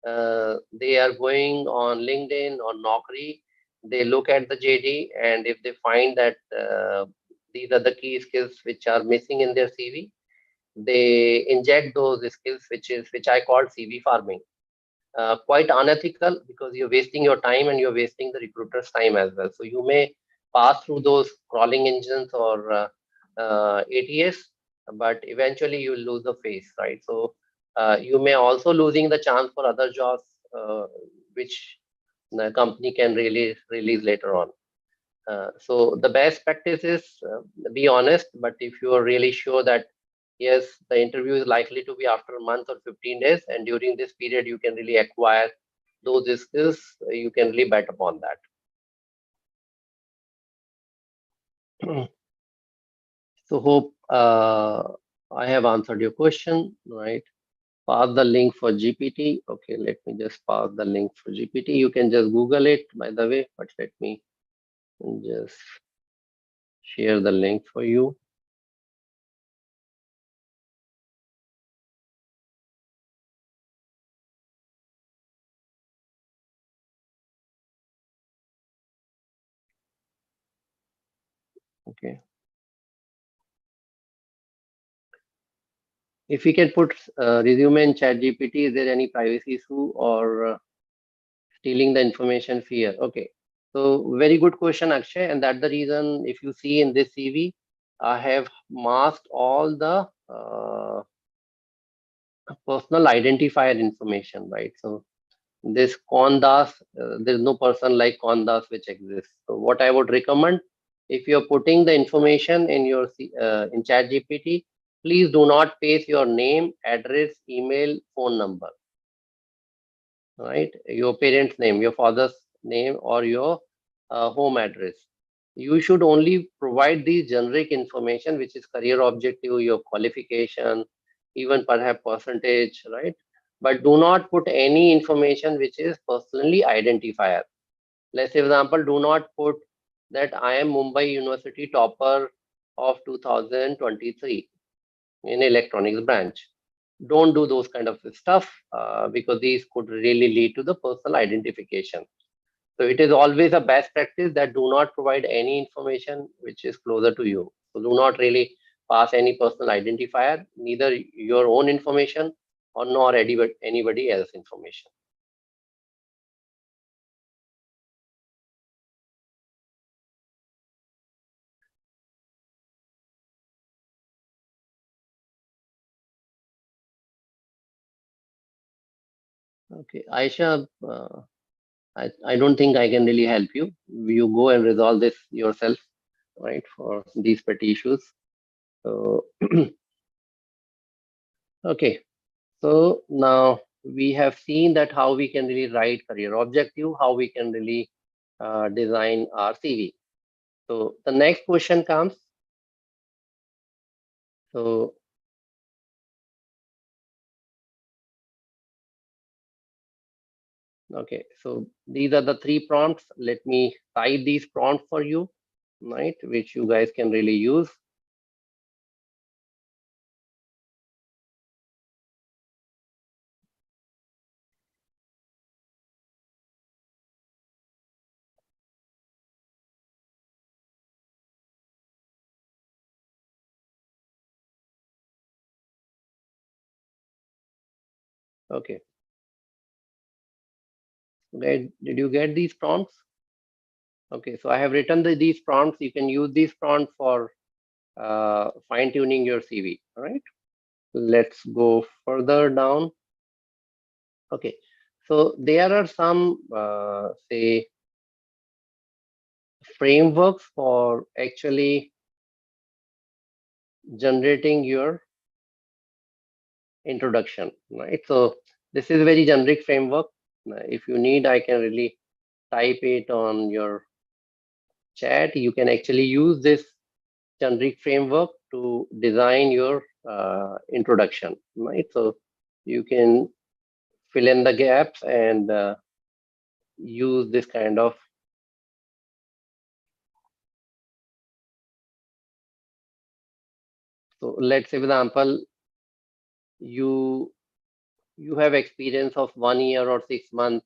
They are going on LinkedIn or Naukri. They look at the JD, and if they find that these are the key skills which are missing in their CV, they inject those skills, which I call CV farming. Quite unethical, because you're wasting your time and you're wasting the recruiter's time as well. So you may pass through those crawling engines or ATS, but eventually you will lose the face, right? So you may also losing the chance for other jobs, which the company can really release later on. So the best practice is be honest, but if you are really sure that yes, the interview is likely to be after a month or 15 days, and during this period you can really acquire those skills, you can really bet upon that. So hope I have answered your question, right? Pass the link for GPT. Okay, let me just pass the link for GPT. You can just Google it, by the way, but let me just share the link for you. Okay. If we can put resume in Chat GPT, is there any privacy issue or stealing the information fear? Okay, so very good question, Akshay, and that's the reason if you see in this CV, I have masked all the personal identifier information, right? So this Kondas, there's no person like Kondas which exists. So what I would recommend, if you're putting the information in your in Chat GPT, please do not paste your name, address, email, phone number, right? Your parents' name, your father's name, or your home address. You should only provide these generic information, which is career objective, your qualification, even perhaps percentage, right? But do not put any information which is personally identifier. Let's say, for example, do not put that I am Mumbai University topper of 2023 in electronics branch. Don't do those kind of stuff because these could really lead to the personal identification. So it is always a best practice that do not provide any information which is closer to you. So do not really pass any personal identifier, neither your own information or nor anybody else information. Okay, Aisha, I don't think I can really help you. You go and resolve this yourself, right, for these petty issues. So, okay, so now we have seen that how we can really write career objective, how we can really design our CV. So the next question comes. So okay, so these are the 3 prompts. Let me type these prompts for you, right, which you guys can really use. Okay, guys, did you get these prompts? Okay, so I have written these prompts. You can use these prompts for fine tuning your CV. All right, let's go further down. Okay, so there are some say frameworks for actually generating your introduction, right? So this is a very generic framework. If you need, I can really type it on your chat. You can actually use this generic framework to design your introduction, right? So you can fill in the gaps and use this kind of. So let's say, for example, you have experience of 1 year or 6 months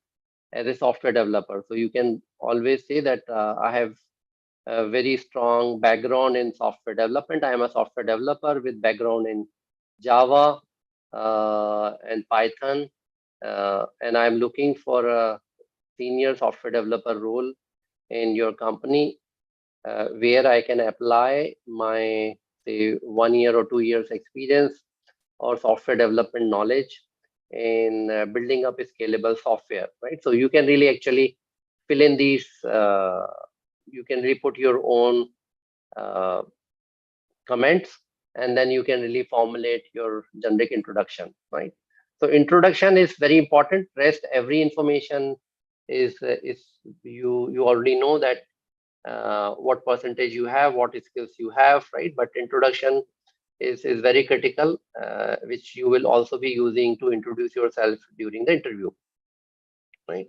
as a software developer. So you can always say that I have a very strong background in software development. I am a software developer with background in Java and Python, and I'm looking for a senior software developer role in your company where I can apply my say 1 year or 2 years experience or software development knowledge in building up a scalable software, right? So you can really actually fill in these. You can really put your own uh, comments, and then you can really formulate your generic introduction, right? So introduction is very important. Rest every information is you already know that what percentage you have, what skills you have, right? But introduction is very critical, which you will also be using to introduce yourself during the interview, right?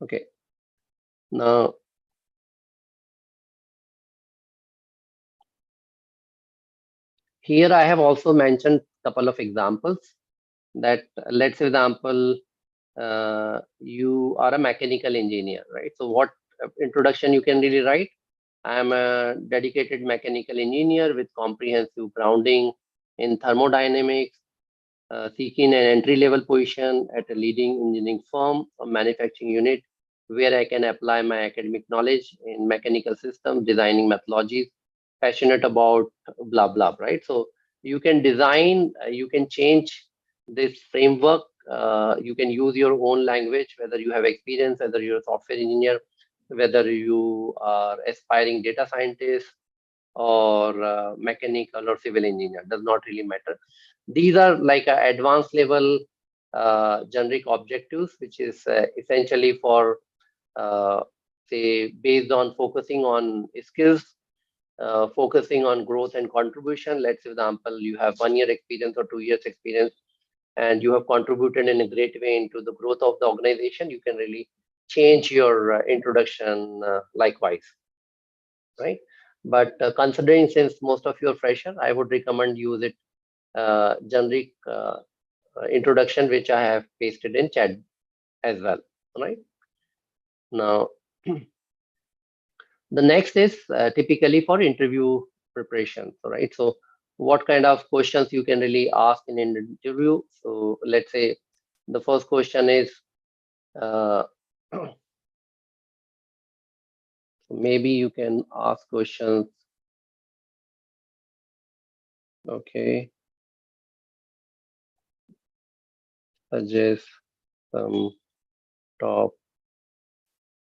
Okay. Now, here I have also mentioned a couple of examples that let's say example, you are a mechanical engineer, right? So what introduction you can really write? I am a dedicated mechanical engineer with comprehensive grounding in thermodynamics, seeking an entry-level position at a leading engineering firm or manufacturing unit where I can apply my academic knowledge in mechanical systems, designing methodologies, passionate about blah, blah, right? So you can design, you can change this framework. You can use your own language, whether you have experience, whether you're a software engineer, whether you are aspiring data scientist, or mechanical or civil engineer, does not really matter. These are like advanced level generic objectives, which is essentially for say based on focusing on skills focusing on growth and contribution. Let's say, for example, you have 1 year experience or 2 years experience, and you have contributed in a great way into the growth of the organization, you can really change your introduction likewise, right? But considering since most of you are fresher, I would recommend use it generic introduction, which I have pasted in chat as well, right? Now, the next is typically for interview preparation, right? So what kind of questions you can really ask in an interview? So let's say the first question is, maybe you can ask questions. Okay. Suggest some top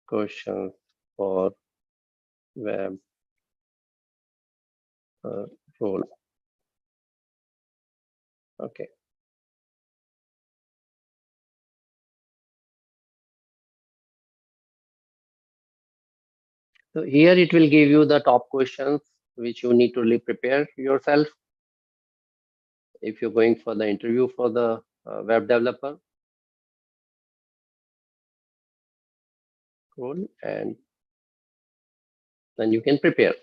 questions for web role. Okay. So here it will give you the top questions which you need to really prepare yourself if you're going for the interview for the web developer role, and then you can prepare.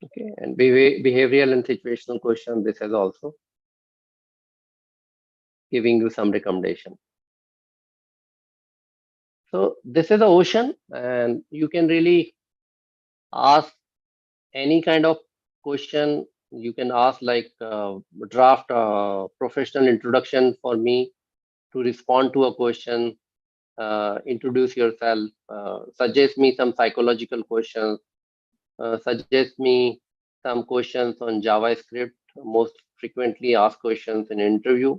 Okay, and behavioral and situational question, this is also giving you some recommendation. So this is the ocean, and you can really ask any kind of question. You can ask like draft professional introduction for me to respond to a question, introduce yourself, suggest me some psychological questions, suggest me some questions on JavaScript, most frequently asked questions in interview.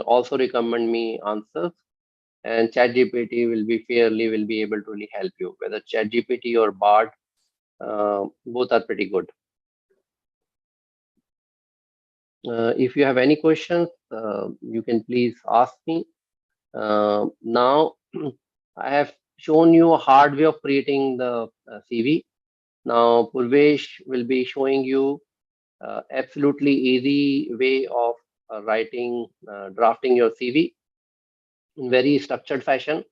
Also recommend me answers, and Chat GPT will be able to really help you. Whether Chat GPT or Bard, both are pretty good. If you have any questions, you can please ask me. Now, I have shown you a hard way of creating the CV. Now, Purvesh will be showing you absolutely easy way of drafting your CV in very structured fashion,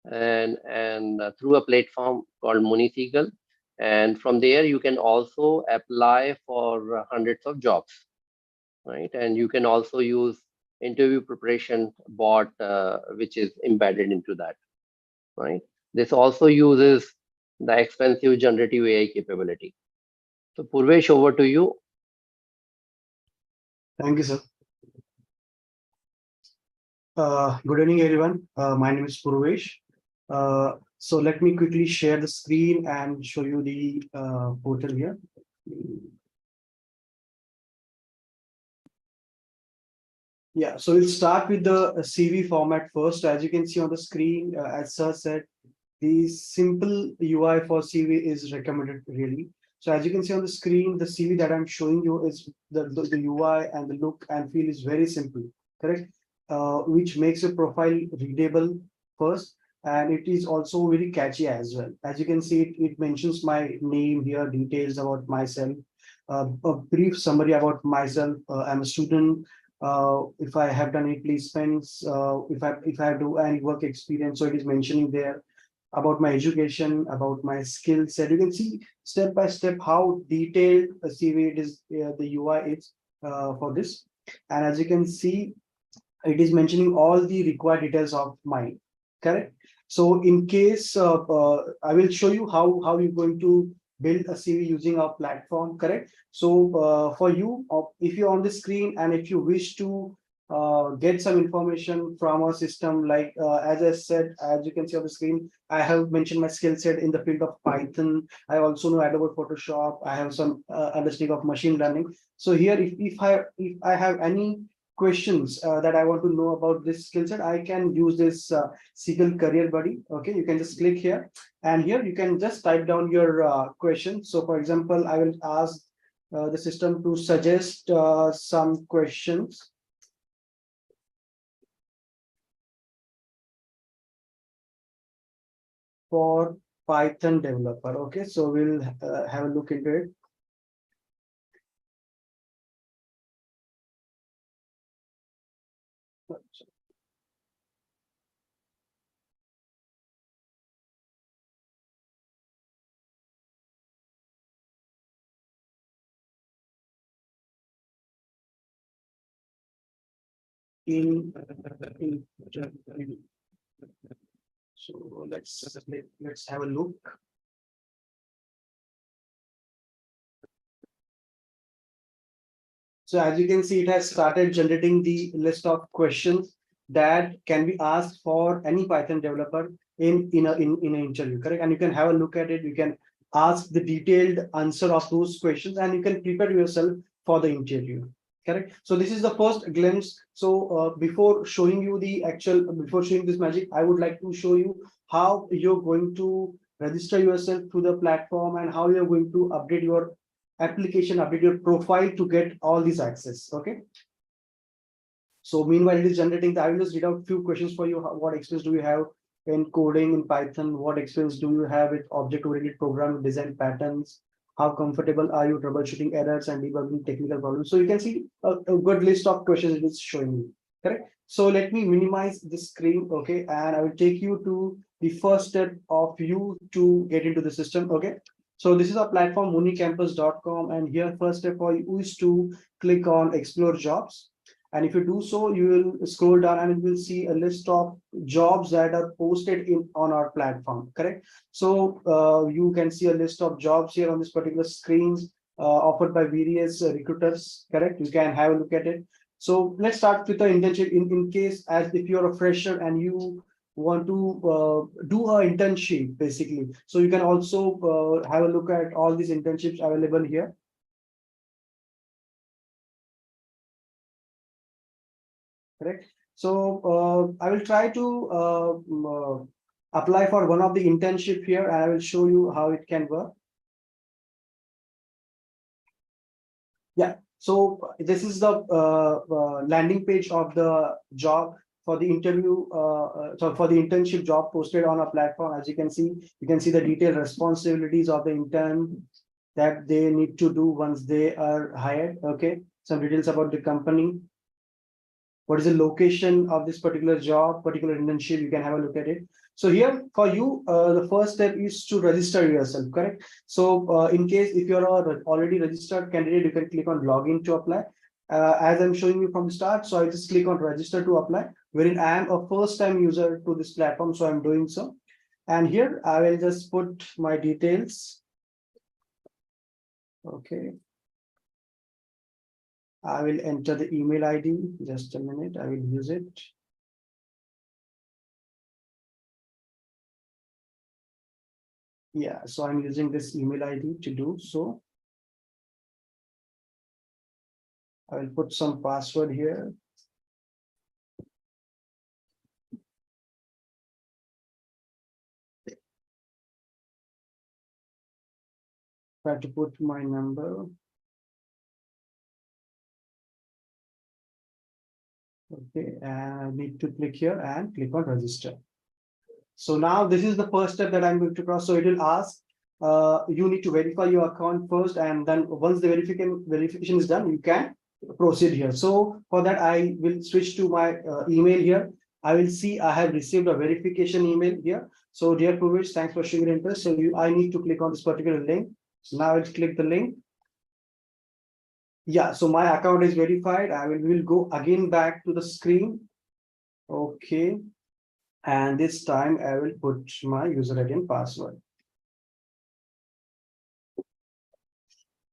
and through a platform called Munisigal. And from there, you can also apply for hundreds of jobs, right? And you can also use interview preparation bot, which is embedded into that, right? This also uses the expensive generative AI capability. So Purvesh, over to you. Thank you, sir. Good evening, everyone. My name is Purvesh. So let me quickly share the screen and show you the portal here. Yeah, so we'll start with the CV format first. As you can see on the screen, as sir said, the simple UI for CV is recommended really. So as you can see on the screen, the CV that I'm showing you is the UI and the look and feel is very simple, correct? Which makes your profile readable first, and it is also very catchy as well. As you can see, it mentions my name here, details about myself, a brief summary about myself. I'm a student. If I have done any placements, if I do any work experience, so it is mentioning there about my education, about my skill set. You can see step by step how detailed a CV it is, the UI is for this. And as you can see, it is mentioning all the required details of mine, correct? So in case I will show you how you're going to build a CV using our platform, correct? So for you, if you're on the screen and if you wish to get some information from our system, like as I said, as you can see on the screen, I have mentioned my skill set in the field of Python. I also know Adobe Photoshop. I have some understanding of machine learning. So here, if I have any questions that I want to know about this skill set, I can use this SQL Career Buddy. Okay, you can just click here, and here you can just type down your question. So for example, I will ask the system to suggest some questions. For Python developer. Okay, so we'll have a look into it. in so let's have a look. So as you can see, it has started generating the list of questions that can be asked for any Python developer in an interview, correct? And you can have a look at it. You can ask the detailed answer of those questions, and you can prepare yourself for the interview. Correct. So this is the first glimpse. So before showing you the actual, before showing this magic, I would like to show you how you're going to register yourself to the platform and how you're going to update your application, update your profile to get all these access. Okay. So meanwhile, it is generating. I will just read out few questions for you. What experience do you have in coding in Python? What experience do you have with object-oriented programming, design patterns? How comfortable are you troubleshooting errors and debugging technical problems? So you can see a good list of questions it is showing you. Correct. So let me minimize the screen. Okay, and I will take you to the first step of you to get into the system. Okay. So this is our platform municampus.com, and here first step for you is to click on explore jobs. And if you do so, you will scroll down and you will see a list of jobs that are posted on our platform. Correct. So you can see a list of jobs here on this particular screens offered by various recruiters. Correct. You can have a look at it. So let's start with the internship. In case as if you're a fresher and you want to do an internship, basically. So you can also have a look at all these internships available here. Correct. So I will try to apply for one of the internship here, and I will show you how it can work. Yeah. So this is the landing page of the job for the interview. So for the internship job posted on a platform, as you can see the detailed responsibilities of the intern that they need to do once they are hired. Okay. Some details about the company. What is the location of this particular job, particular internship? You can have a look at it. So here for you, the first step is to register yourself, correct? So in case if you're already registered candidate, you can click on login to apply. As I'm showing you from the start, so I just click on register to apply, wherein I am a first time user to this platform, so I'm doing so. And here I will just put my details. Okay. I will enter the email ID. Just a minute, I will use it. Yeah, so I'm using this email ID to do so. I will put some password here. Try to put my number. Okay, and I need to click here and click on register. So now this is the first step that I'm going to cross. So it will ask, you need to verify your account first, and then once the verification is done, you can proceed here. So for that, I will switch to my email here. I will see I have received a verification email here. So dear Purvesh, thanks for showing your interest. So I need to click on this particular link. So now I'll click the link. Yeah, so my account is verified. I will go again back to the screen. Okay. And this time I will put my user ID and password.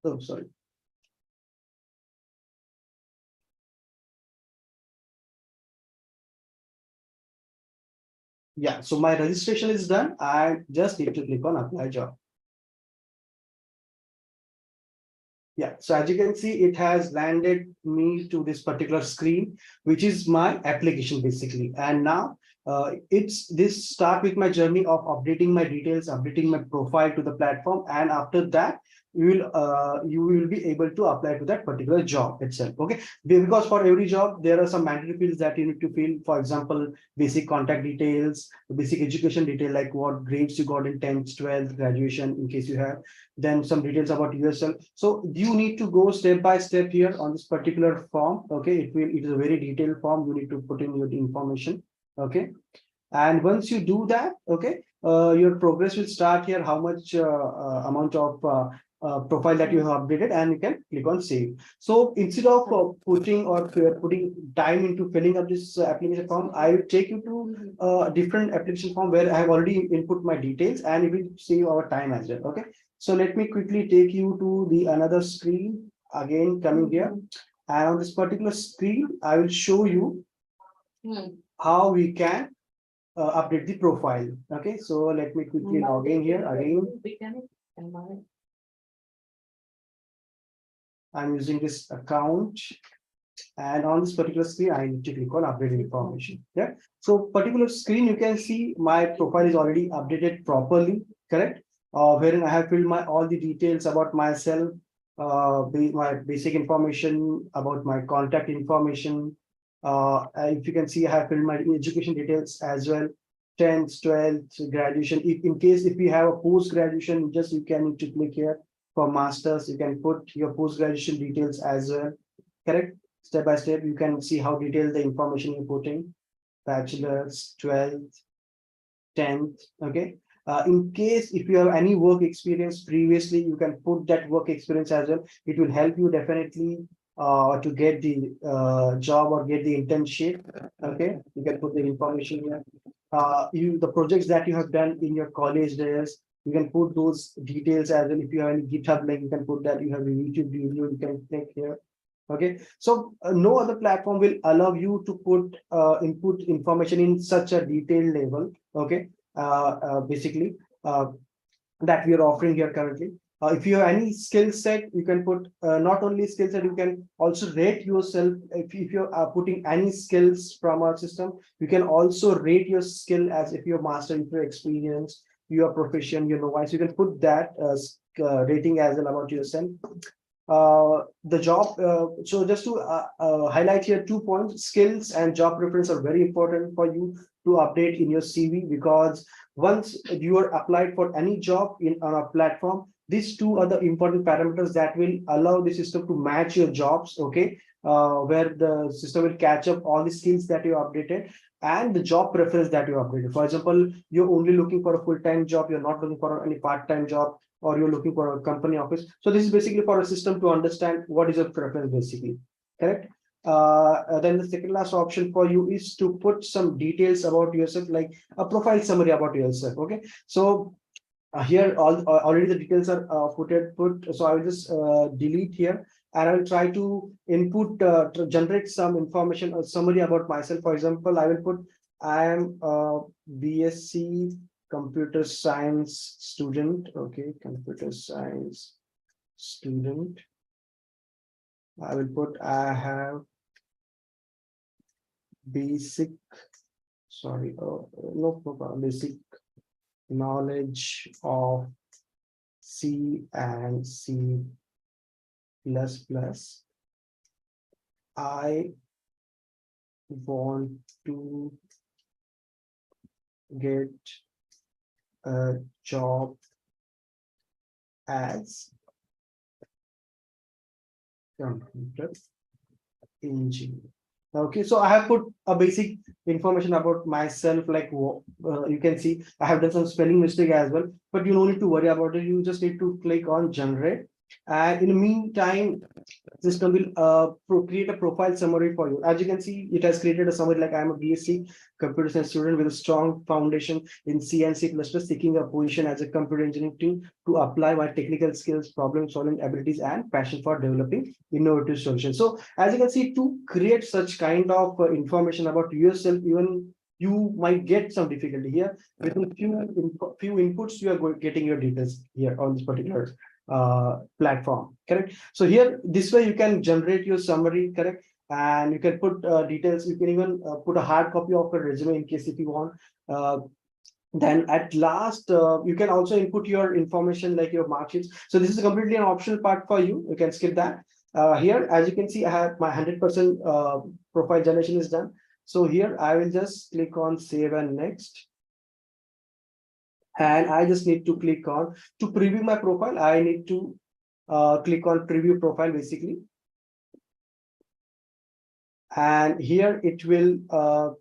Oh, sorry. Yeah, so my registration is done. I just need to click on apply job. Yeah, so as you can see, it has landed me to this particular screen, which is my application basically. And now it's this start with my journey of updating my details, updating my profile to the platform, and after that you will be able to apply to that particular job itself. Okay, because for every job there are some mandatory fields that you need to fill. For example, basic contact details, basic education detail like what grades you got in 10th, 12th, graduation in case you have, then some details about yourself. So you need to go step by step here on this particular form. Okay, it is a very detailed form. You need to put in your information. Okay, and once you do that, okay, your progress will start here, how much amount of profile that you have updated, and you can click on save. So instead of putting time into filling up this application form, I will take you to a different application form where I have already input my details, and it will save our time as well. Okay, so let me quickly take you to the another screen again, coming here, and on this particular screen I will show you how we can update the profile. Okay, so let me quickly log in here again. I'm using this account, and on this particular screen I need to click on update information. Yeah, so particular screen you can see my profile is already updated properly, correct, wherein I have filled my all the details about myself, my basic information about my contact information. If you can see, I have filled my education details as well, 10th, 12th, graduation. If in case if you have a post graduation, just you can need to click here. For masters, you can put your post graduation details as well, correct. Step by step you can see how detailed the information you're putting, bachelor's, 12th, 10th. Okay, in case if you have any work experience previously, you can put that work experience as well. It will help you definitely to get the job or get the internship. Okay, you can put the information here. The projects that you have done in your college days, you can put those details as well. If you have any GitHub link, you can put that. You have a YouTube video, you can click here. Okay, so no other platform will allow you to put input information in such a detailed level. Okay, basically that we are offering here currently. If you have any skill set, you can put not only skill set, you can also rate yourself. If you are putting any skills from our system, you can also rate your skill as if you're master, if you're experienced, you are proficient, you know why. So you can put that rating as well about yourself. The job, so just to highlight here 2 points, skills and job preference are very important for you to update in your CV, because once you are applied for any job on a platform, these two are the important parameters that will allow the system to match your jobs. Okay, where the system will catch up all the skills that you updated and the job preference that you updated. For example, you're only looking for a full-time job, you're not looking for any part-time job, or you're looking for a company office. So this is basically for a system to understand what is your preference basically, correct. Then the second last option for you is to put some details about yourself, like a profile summary about yourself. Okay, so here already the details are put. So I will just delete here, and I will try to input to generate some information, a summary about myself. For example, I will put I am a BSc computer science student. Okay, computer science student. I will put I have basic, sorry, no problem, basic knowledge of C and C++. I want to get a job as computer engineer. Okay, so I have put a basic information about myself, like you can see I have done some spelling mistake as well, but you don't need to worry about it. You just need to click on generate, and in the meantime system will create a profile summary for you. As you can see, it has created a summary like I am a BSc computer science student with a strong foundation in C and C++, seeking a position as a computer engineering team to apply my technical skills, problem solving abilities, and passion for developing innovative solutions. So as you can see, to create such kind of information about yourself, even you might get some difficulty here. Within few inputs, you are getting your details here on this particular platform, correct? So here, this way you can generate your summary, correct? And you can put details. You can even put a hard copy of a resume in case if you want. Uh, then at last, you can also input your information like your mark sheets. So this is completely an optional part for you. You can skip that. Here, as you can see, I have my 100% profile generation is done. So here I will just click on save and next. And I just need to click on to preview my profile. I need to click on preview profile basically. And here it will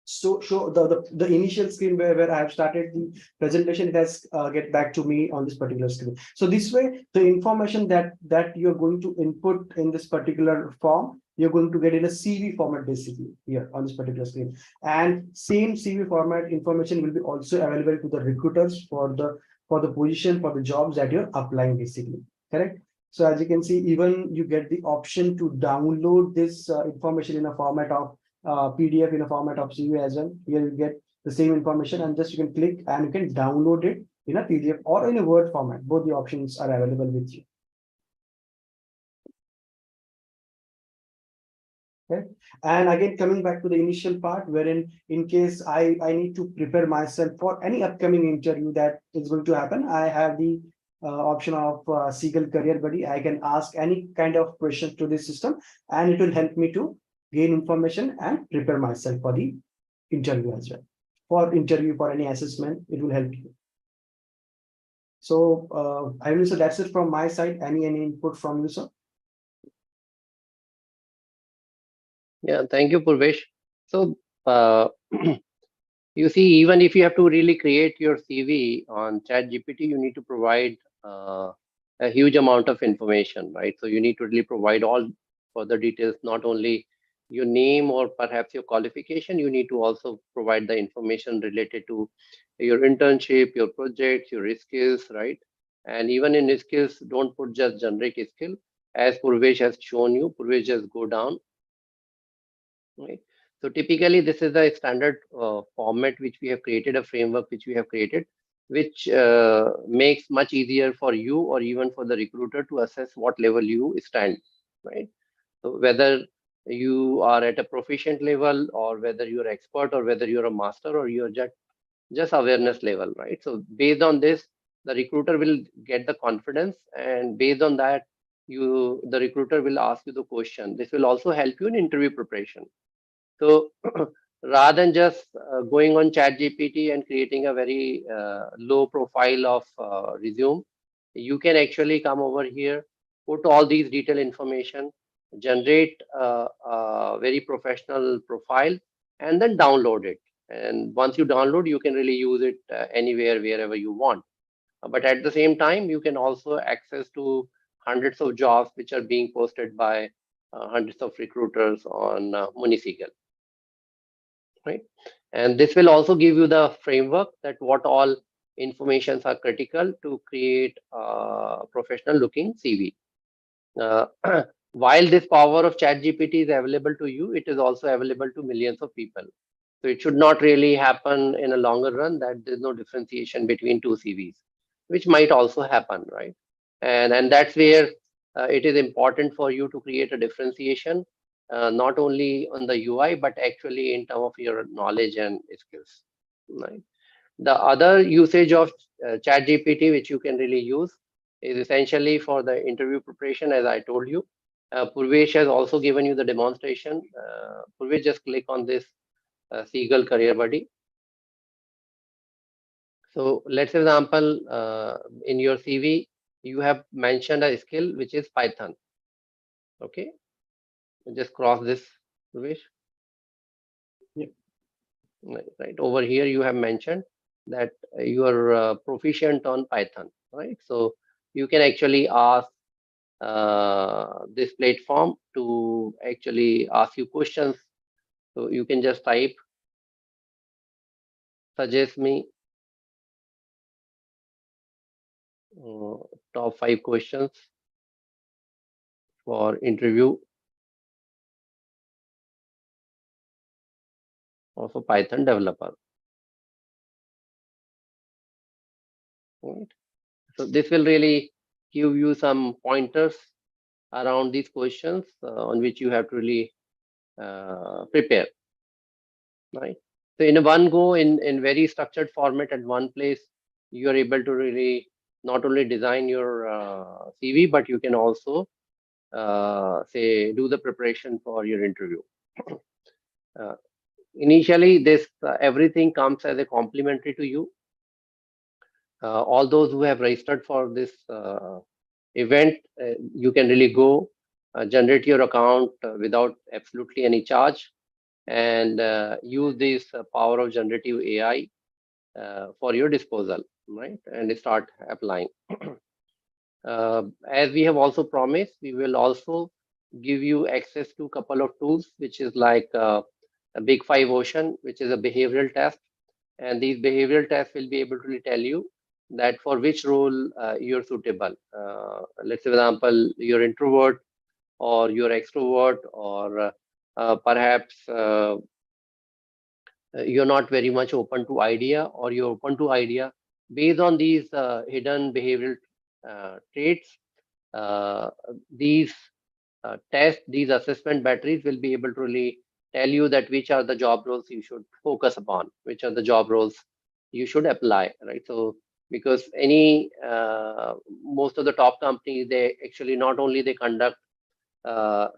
so show the initial screen where I have started the presentation. It has get back to me on this particular screen. So this way, the information that you're going to input in this particular form, you're going to get in a CV format basically here on this particular screen. And same CV format information will be also available to the recruiters for the position, for the jobs that you're applying basically, correct? So as you can see, even you get the option to download this information in a format of PDF, in a format of CV as well. Here you get the same information, and just you can click and you can download it in a PDF or in a Word format. Both the options are available with you. Okay. And again, coming back to the initial part, wherein in case I need to prepare myself for any upcoming interview that is going to happen, I have the option of Seagull Career Buddy. I can ask any kind of questions to this system, and it will help me to gain information and prepare myself for the interview as well. For interview, for any assessment, it will help you. So I will say that's it from my side. Any input from you, sir? Yeah, thank you, Purvesh. So, you see, even if you have to really create your CV on Chat GPT, you need to provide a huge amount of information, right? So you need to really provide all further details, not only your name or perhaps your qualification, you need to also provide the information related to your internship, your projects, your skills, right? And even in skills, don't put just generic skill. As Purvesh has shown you, Purvesh just go down, right? So typically, this is the standard format which we have created, a framework which we have created, which makes much easier for you or even for the recruiter to assess what level you stand, right? So whether you are at a proficient level or whether you're expert or whether you're a master or you're just awareness level, right? So based on this, the recruiter will get the confidence, and based on that, the recruiter will ask you the question. This will also help you in interview preparation. So rather than just going on Chat GPT and creating a very low profile of resume, you can actually come over here, put all these detailed information, generate a very professional profile, and then download it. And once you download, you can really use it anywhere, wherever you want. But at the same time, you can also access to hundreds of jobs which are being posted by hundreds of recruiters on Munisigal, right? And this will also give you the framework that what all informations are critical to create a professional looking CV. Uh, while this power of ChatGPT is available to you, it is also available to millions of people. So it should not really happen in a longer run that there's no differentiation between two CVs, which might also happen, right? And that's where it is important for you to create a differentiation, not only on the UI, but actually in terms of your knowledge and skills, right? The other usage of ChatGPT, which you can really use, is essentially for the interview preparation, as I told you. Purvesh has also given you the demonstration. Purvesh, just click on this Seagull Career Buddy. So let's example, in your CV, you have mentioned a skill which is Python. Okay, just cross this, Purvesh. Yeah. Right over here, you have mentioned that you are proficient on Python, right? So you can actually ask this platform to actually ask you questions. So you can just type, suggest me uh, top 5 questions for interview of a Python developer. Right? So this will really give you some pointers around these questions on which you have to really prepare, right? So in a one go, in very structured format at one place, you are able to really not only design your CV, but you can also say do the preparation for your interview. uh, Initially, this everything comes as a complimentary to you. All those who have registered for this event, you can really go generate your account without absolutely any charge, and use this power of generative AI for your disposal, right? And start applying. As we have also promised, we will also give you access to a couple of tools, which is like a Big Five Ocean, which is a behavioral test. And these behavioral tests will be able to tell you that for which role you're suitable. Let's say, for example, you're introvert or you're extrovert, or perhaps you're not very much open to idea, or you're open to idea. Based on these hidden behavioral traits, uh, these tests, these assessment batteries will be able to really tell you that which are the job roles you should focus upon, which are the job roles you should apply, right? So because most of the top companies, they actually not only they conduct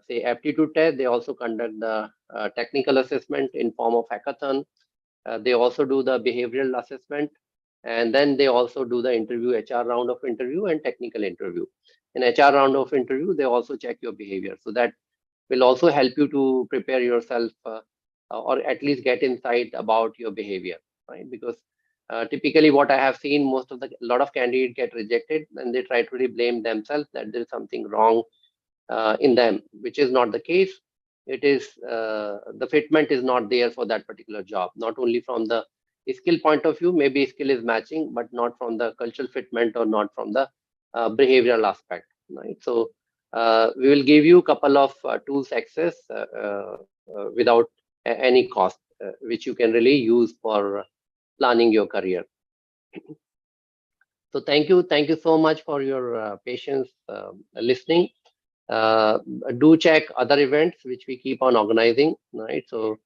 say aptitude test, they also conduct the technical assessment in form of hackathon. They also do the behavioral assessment, and then they also do the interview, HR round of interview and technical interview. In HR round of interview, they also check your behavior. So that will also help you to prepare yourself or at least get insight about your behavior, right? Because typically what I have seen, a lot of candidates get rejected and they try to really blame themselves that there is something wrong in them, which is not the case. It is the fitment is not there for that particular job, not only from the skill point of view, maybe skill is matching, but not from the cultural fitment or not from the behavioral aspect, right? So we will give you a couple of tools access without any cost, which you can really use for planning your career. So thank you so much for your patience listening. Uh, do check other events which we keep on organizing, right? So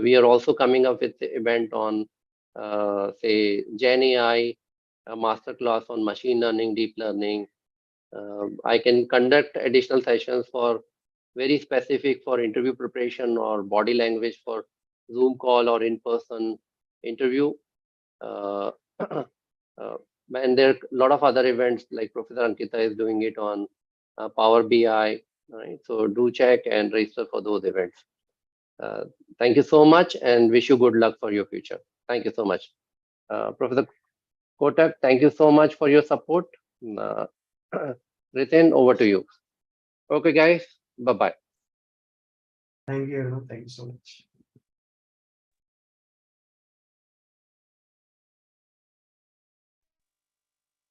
we are also coming up with the event on say Gen AI, a masterclass on machine learning, deep learning. I can conduct additional sessions for very specific for interview preparation or body language for Zoom call or in-person interview. Uh, and there are a lot of other events like Professor Ankita is doing it on Power BI, right? So do check and register for those events. Thank you so much and wish you good luck for your future. Thank you so much. Professor Kotak, thank you so much for your support. Ritin, over to you. Okay, guys, bye-bye. Thank you, everyone. Thank you so much.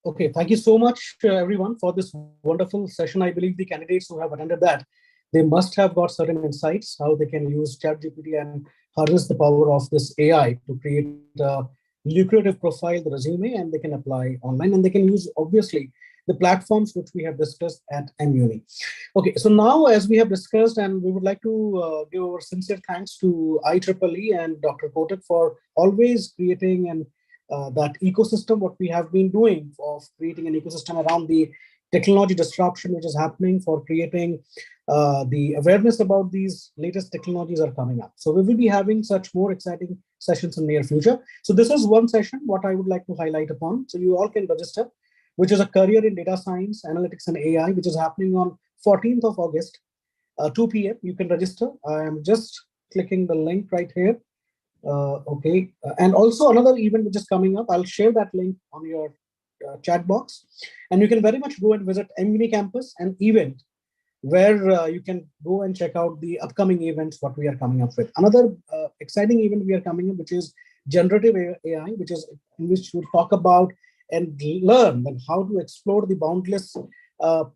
Okay, thank you so much, everyone, for this wonderful session. I believe the candidates who have attended that, they must have got certain insights how they can use ChatGPT and harness the power of this AI to create a lucrative profile, the resume, and they can apply online, and they can use, obviously, the platforms which we have discussed at MUNI. Okay, so now as we have discussed, and we would like to give our sincere thanks to IEEE and Dr. Kotak for always creating and that ecosystem, what we have been doing of creating an ecosystem around the technology disruption which is happening, for creating the awareness about these latest technologies are coming up. So we will be having such more exciting sessions in near future. So this is one session what I would like to highlight upon. So you all can register, which is a career in data science, analytics, and AI, which is happening on 14th of August, 2 p.m. You can register. I am just clicking the link right here. Okay, and also another event which is coming up, I'll share that link on your chat box, and you can very much go and visit MUNI campus, an event where you can go and check out the upcoming events what we are coming up with. Another exciting event we are coming up, which is generative AI, which is in which we'll talk about and learn and how to explore the boundless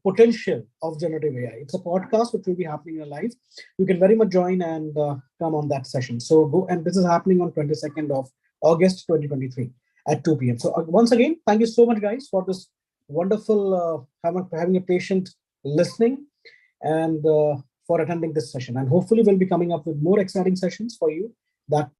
potential of generative AI. It's a podcast which will be happening live. You can very much join and come on that session. So go, and this is happening on 22nd of August 2023 at 2 p.m. So once again, thank you so much, guys, for this wonderful having a patient listening, and for attending this session. And hopefully we'll be coming up with more exciting sessions for you that